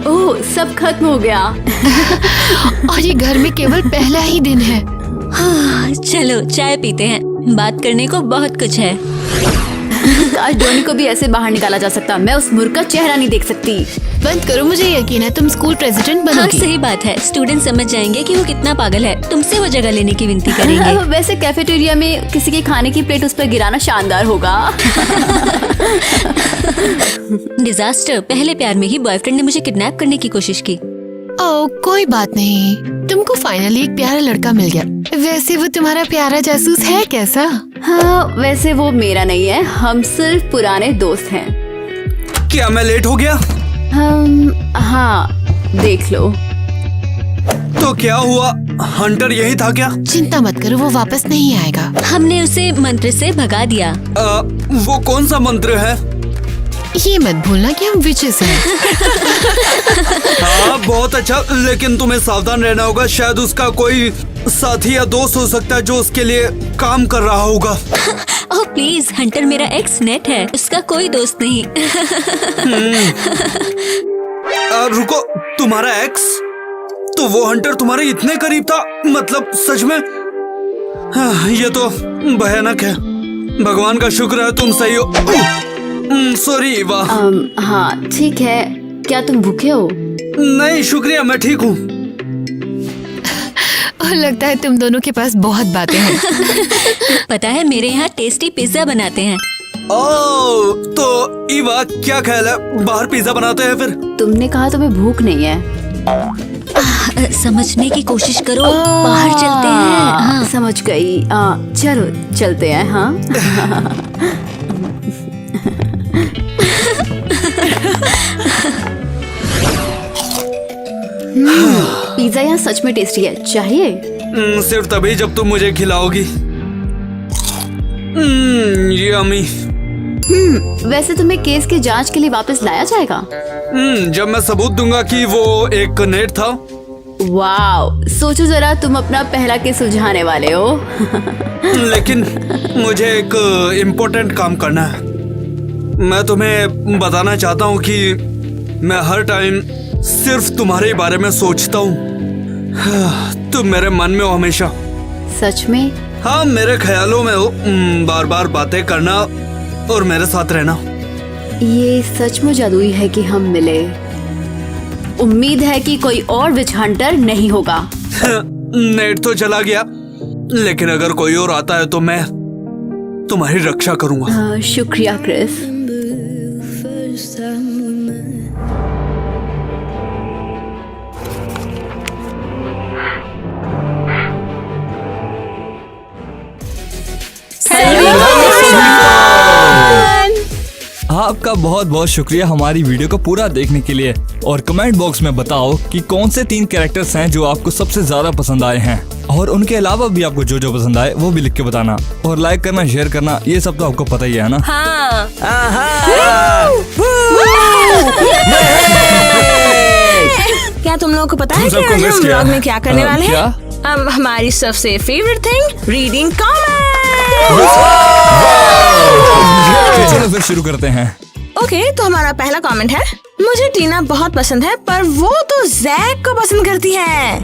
ओह, सब खत्म हो गया। और ये घर में केवल पहला ही दिन है। चलो चाय पीते हैं, बात करने को बहुत कुछ है। आज डोनी को भी ऐसे बाहर निकाला जा सकता। मैं उस मूर्ख का चेहरा नहीं देख सकती। बंद करो, मुझे यकीन है तुम स्कूल प्रेसिडेंट हाँ, बनोगी। सही बात है। स्टूडेंट समझ जाएंगे कि वो कितना पागल है। तुमसे वो जगह लेने की विनती करेंगे। वैसे कैफेटेरिया में किसी के खाने की प्लेट उस पर गिराना शानदार होगा। डिजास्टर। पहले प्यार में ही बॉयफ्रेंड ने मुझे किडनैप करने की कोशिश की। ओह, कोई बात नहीं, तुमको फाइनली एक प्यारा लड़का मिल गया। वैसे वो तुम्हारा प्यारा जासूस है कैसा? हाँ, वैसे वो मेरा नहीं है। हम सिर्फ पुराने दोस्त हैं। क्या मैं लेट हो गया? हाँ, देख लो। तो क्या हुआ? हंटर यही था क्या? चिंता मत करो, वो वापस नहीं आएगा। हमने उसे मंत्र से भगा दिया। वो कौन सा मंत्र है? ये मत भूलना कि हम विचेस हैं। हाँ, बहुत अच्छा, लेकिन तुम्हें सावधान रहना होगा। शायद उसका कोई साथी या दोस्त हो सकता है जो उसके लिए काम कर रहा होगा। ओह प्लीज, हंटर मेरा एक्स नेट है, उसका कोई दोस्त नहीं। रुको, तुम्हारा एक्स? तो वो हंटर तुम्हारे इतने करीब था? मतलब सच में? हाँ, ये तो भयानक है। भगवान का शुक्र है तुम सही हो। सॉरी इवा। हाँ ठीक है। क्या तुम भूखे हो? नहीं शुक्रिया, मैं ठीक हूँ। लगता है तुम दोनों के पास बहुत बातें हैं। पता है मेरे यहाँ टेस्टी पिज्जा बनाते हैं। ओह, तो इवा क्या ख्याल है, बाहर पिज्जा बनाते हैं फिर? तुमने कहा तुम्हें भूख नहीं है। समझने की कोशिश करो, बाहर चलते हैं। हाँ। समझ गई। चलो चलते हैं। हाँ। पिज्जा यहाँ सच में टेस्टी है। चाहिए? सिर्फ तभी जब तुम मुझे खिलाओगी। यम्मी। वैसे तुम्हें केस की जांच के लिए वापस लाया जाएगा? जब मैं सबूत दूंगा कि वो एक नेट था। वाओ, सोचो जरा, तुम अपना पहला केस सुलझाने वाले हो। लेकिन मुझे एक इम्पोर्टेंट काम करना है। मैं तुम्हें बताना चाहता हूँ कि मैं हर टाइम सिर्फ तुम्हारे बारे में सोचता हूँ। तुम मेरे मन में हो हमेशा। सच में? हाँ, मेरे ख्यालों में हो। बार बार बातें करना और मेरे साथ रहना। ये सचमुच जादुई है कि हम मिले। उम्मीद है कि कोई और विच हंटर नहीं होगा। नेट तो चला गया, लेकिन अगर कोई और आता है तो मैं तुम्हारी रक्षा करूंगा। शुक्रिया क्रिस। आपका बहुत बहुत शुक्रिया हमारी वीडियो को पूरा देखने के लिए। और कमेंट बॉक्स में बताओ कि कौन से 3 कैरेक्टर्स हैं जो आपको सबसे ज्यादा पसंद आए हैं, और उनके अलावा भी आपको जो जो पसंद आए वो भी लिख के बताना। और लाइक करना, शेयर करना, ये सब तो आपको पता ही है ना। हाँ। क्या तुम लोगों को पता है कि सबको आज miss हम किया। व्लॉग में क्या करने वाले क्या? हैं? हम हमारी सबसे फेवरेट थिंग रीडिंग कमेंट। चलो फिर शुरू करते हैं। ओके, तो हमारा पहला कमेंट है, मुझे टीना बहुत पसंद है पर वो तो जैक को पसंद करती है।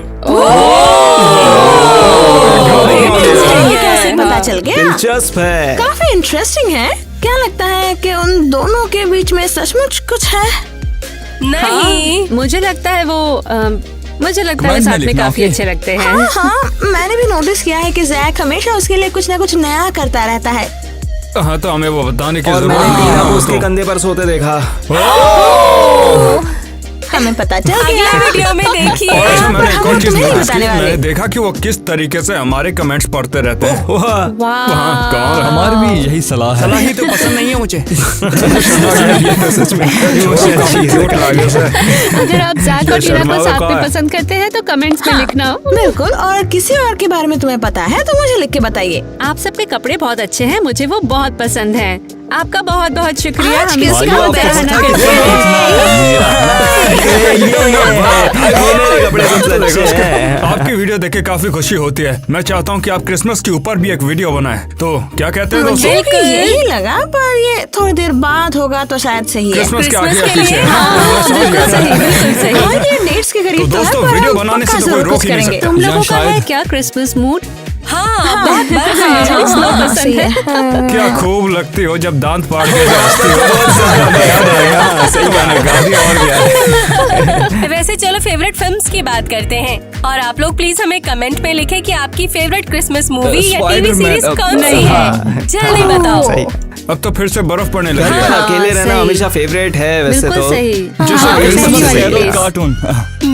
ये कैसे पता चल गया? दिलचस्प है। काफी इंटरेस्टिंग है। क्या लगता है कि उन दोनों के बीच में सचमुच कुछ है? नहीं, मुझे लगता है मुझे लगता है Comment में साथ में लिखना, काफी okay? अच्छे लगते हैं। हाँ, मैंने भी नोटिस किया है कि जैक हमेशा उसके लिए कुछ ना कुछ नया करता रहता है। हाँ, तो हमें वो बताने की और जरूरत मैंने टीना को नहीं उसके कंधे पर सोते देखा। हमें पता चल गया। वीडियो में देखिए। और अच्छा, मैंने एक और चीज तुम्हें नहीं नोटिस की, बताने वाले। मैंने देखा कि वो किस तरीके से हमारे कमेंट्स पढ़ते रहते हैं। वाह, कौन हमारी भी यही सलाह है। ही तो पसंद नहीं है मुझे। अगर आप जैक और टीना को साथ में पसंद करते हैं तो कमेंट्स में लिखना। बिल्कुल, और किसी और के बारे में तुम्हें पता है तो मुझे लिख के बताइए। आप सबके कपड़े बहुत अच्छे हैं, मुझे वो बहुत पसंद है। आपका बहुत बहुत शुक्रिया। आज हमें किसी इसका को सराहना पसंद करते हैं। आपकी वीडियो देख के काफी खुशी होती है। मैं चाहता हूँ कि आप क्रिसमस के ऊपर भी एक वीडियो बनाएं। तो क्या कहते हैं दोस्तों? मुझे भी यही लगा, पर ये थोड़ी देर बाद होगा तो शायद सही है। क्रिसमस के आगे क्रिसमस के पीछे लिए, मैं समझ गया था। बिल्कुल सही। हाँ, ये डेट्स के तो करीब तो है, दोस्तों, पर वीडियो हम बनाने से पक्का तो कोई जरूर रोक कुछ ही नहीं करेंगे। सकता। तुम लोगों का शायद- है क्या क्रिसमस मूड? हाँ, बहुत बर्फ है। पसंद है। क्या खूब लगती हो जब दांत फाड़ के हंसती हो। सही गाना गा दिया और क्या। वैसे चलो फेवरेट फिल्म्स की बात करते हैं, और आप लोग प्लीज हमें कमेंट में लिखें कि आपकी फेवरेट क्रिसमस मूवी या टीवी Spider-Man, सीरीज कौन सी है। जल्दी बताओ। सही। अब तो फिर से बर्फ पड़ने लगी है। अकेले रहना सही। हमेशा फेवरेट है वैसे बिल्कुल तो। सही। जैसे हाँ, क्रिसमस सही में वाली है। कार्टून।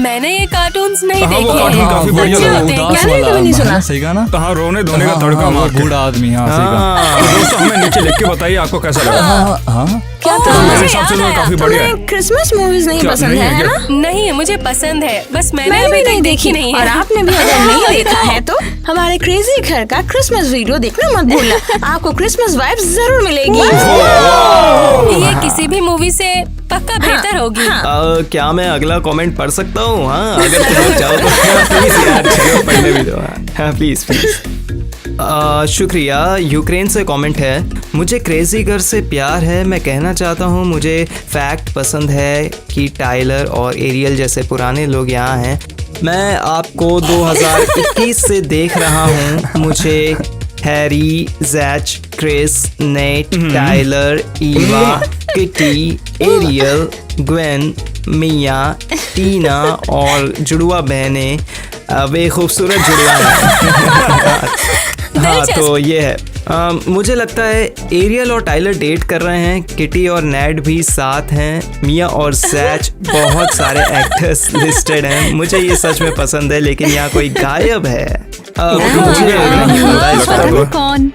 मैंने ये कार्टून्स नहीं हाँ, वो देखे कार्टून हैं। काफी बढ़िया अच्छे लगा। होते हैं उदास क्या? वाला, कभी नहीं सुना। हाँ, सही गाना। कहाँ रोने धोने का हाँ, तड़का हाँ, मार वो के। बूढ़ा आदमी, हाँ सही गाना। तो दोस्तों, हमें नीचे लिख के बताइए आपको कैसा लगा। हाँ, हाँ। क्या तो तुम्हें मेरे हिसाब से तो काफी बढ़िया है। तुम्हें क्रिसमस मूवीज नहीं क्या, पसंद नहीं है, है है क्या? ना? नहीं, मुझे पसंद है, बस मैंने मैंने अभी भी तक नहीं देखी नहीं और है। आपने भी अगर नहीं देखा है तो हमारे क्रेजी घर का क्रिसमस वीडियो देखना मत भूलना। आपको क्रिसमस वाइब्स जरूर मिलेगी। ये किसी भी मूवी से पक्का बेहतर होगी। क्या मैं अगला कमेंट पढ़ सकता हूँ? हाँ, अगर तुम चाहो तो प्लीज यार, चलो पढ़ने भी दो। हाँ प्लीज प्लीज। शुक्रिया। यूक्रेन से कमेंट है, मुझे क्रेजी गर्ल से प्यार है। मैं कहना चाहता हूँ मुझे फैक्ट पसंद है कि टाइलर और एरियल जैसे पुराने लोग यहाँ हैं। मैं आपको 2021 से देख रहा हूँ। मुझे Harry, Zach, Chris, Nate, Tyler, Eva, Kitty, Ariel, Gwen, Mia, Tina और जुड़वा बहनें वे खूबसूरत जुड़वा हैं। हाँ, तो ये है। मुझे लगता है एरियल और टाइलर डेट कर रहे हैं। किटी और नेड भी साथ हैं। मिया और सैच बहुत सारे एक्टर्स लिस्टेड हैं। मुझे ये सच में पसंद है, लेकिन यहाँ कोई गायब है। मुझे नहीं पता इस पता बात नहीं को। कौन।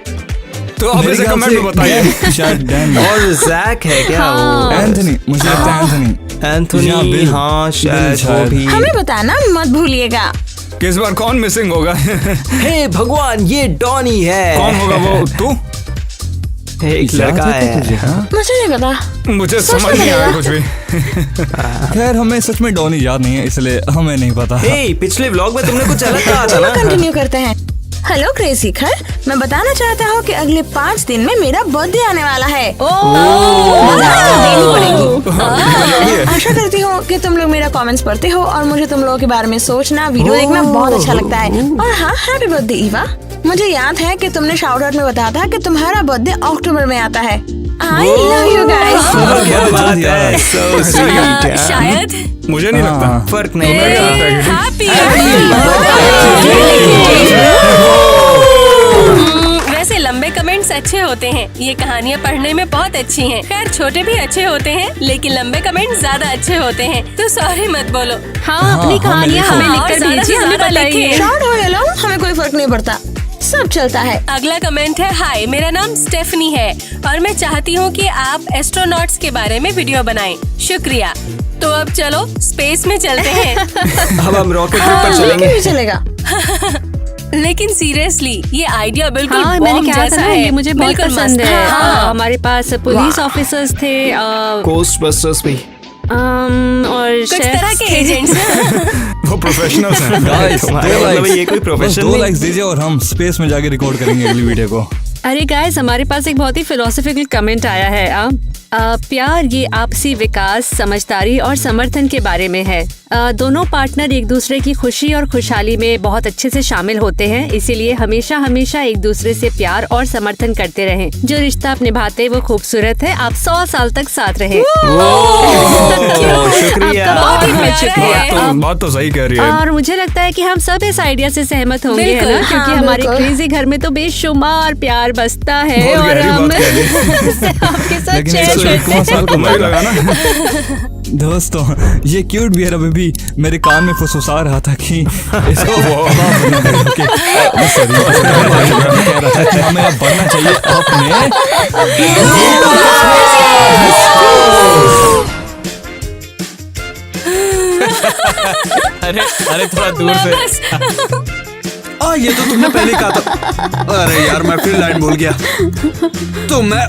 तो आप मेरे इसे ख्याल कमेंट से में बताइए। शायद डैन। और जैक है क्या? वो एंथनी, मुझे लगता है एंथनी। या एंथोनी, बिल। हाँ बिल शायद वो शायद। भी। हमें बताना मत भूलिएगा। किस बार कौन मिसिंग होगा? हे भगवान, ये डॉनी है। कौन होगा वो? तू? एक याद लड़का है तुझे, है। हाँ? मुझे नहीं पता। मुझे समझ नहीं आया कुछ भी। खैर, हमें सच में डॉनी याद नहीं है, इसलिए हमें नहीं पता। हे, पिछले व्लॉग में तुमने कुछ अलग कहा था चलो ना? कंटिन्यू करते हैं। हेलो क्रेजी घर, मैं बताना चाहता हूँ कि अगले 5 दिन में मेरा बर्थडे आने वाला है। आशा करती हूँ कि तुम लोग मेरा कमेंट्स पढ़ते हो और मुझे तुम लोगों के बारे में सोचना, वीडियो देखना बहुत अच्छा लगता है। और हाँ, हैप्पी बर्थडे ईवा। मुझे याद है कि तुमने शाउट आउट में बताया था कि तुम्हारा बर्थडे अक्टूबर में आता है। I love you guys. क्या बात है, so sweet, यार। शायद मुझे नहीं लगता। फर्क नहीं पड़ता। हैप्पी। वैसे लंबे कमेंट्स अच्छे होते हैं। ये कहानियाँ पढ़ने में बहुत अच्छी हैं। खैर छोटे भी अच्छे होते हैं, लेकिन लंबे कमेंट्स ज्यादा अच्छे होते हैं। तो सॉरी मत बोलो। हाँ, अपनी कहानियाँ हमें और लिखकर ज्यादा से भेजिए, हमें ज्यादा बताइए। लिखिए। शाउट हो या लो, हमें कोई फर्क नहीं पड़ता, सब चलता है। अगला कमेंट है, हाय मेरा नाम स्टेफनी है और मैं चाहती हूँ कि आप एस्ट्रोनॉट्स के बारे में वीडियो बनाएं। शुक्रिया। तो अब चलो स्पेस में चलते हैं। अब हम रॉकेट ट्रिप पर लेकिन चलेंगे। भी चलेगा। लेकिन सीरियसली ये आइडिया बिल्कुल हाँ, मैंने बॉम्ब क्या जैसा था ना, है। ये मुझे बहुत बिल्कुल पसंद मस्त। है। हाँ। हमारे पास पुलिस ऑफिसर्स थे। गोस्टबस्टर्स भी। और कुछ chefs तरह के थे। एजेंट्स हैं। वो प्रोफेशनल्स हैं। गाइस तुम्हारा मतलब ये कोई प्रोफेशन दो नहीं? लाइक्स दीजिए और हम स्पेस में जाके रिकॉर्ड करेंगे अगली वीडियो को। अरे गाइस, हमारे पास एक बहुत ही फिलोसॉफिकल कमेंट आया है। प्यार ये आपसी विकास, समझदारी और समर्थन के बारे में है। दोनों पार्टनर एक दूसरे की खुशी और खुशहाली में बहुत अच्छे से शामिल होते हैं, इसीलिए हमेशा हमेशा एक दूसरे से प्यार और समर्थन करते रहें। जो रिश्ता आप निभाते हैं वो खूबसूरत है। आप 100 साल तक साथ रहें। शुक्रिया। बहुत ही शुक्रिया। बात तो सही कह रही है। और मुझे लगता है कि हम सब इस आइडिया से सहमत होंगे, है बिल्कुल, ना? क्योंकि हाँ, हमारे बिल्कुल। क्रेजी घर में तो बेशुमार प्यार बसता है बहुत और गहरी हम बात कह आपके साथ लेकिन शेयर इसको करते 1 साल को मुझे लगा ना। दोस्तों ये क्यूट बियर अभी भी मेरे कान में फुसफुसा रहा था कि इसको ओके, sorry, कह रहा था कि हमें अब बढ़ना चाहिए अपने अरे अरे थोड़ा दूर से। ये तो तुमने पहले कहा था। अरे यार मैं फिर लाइन भूल गया। तो मैं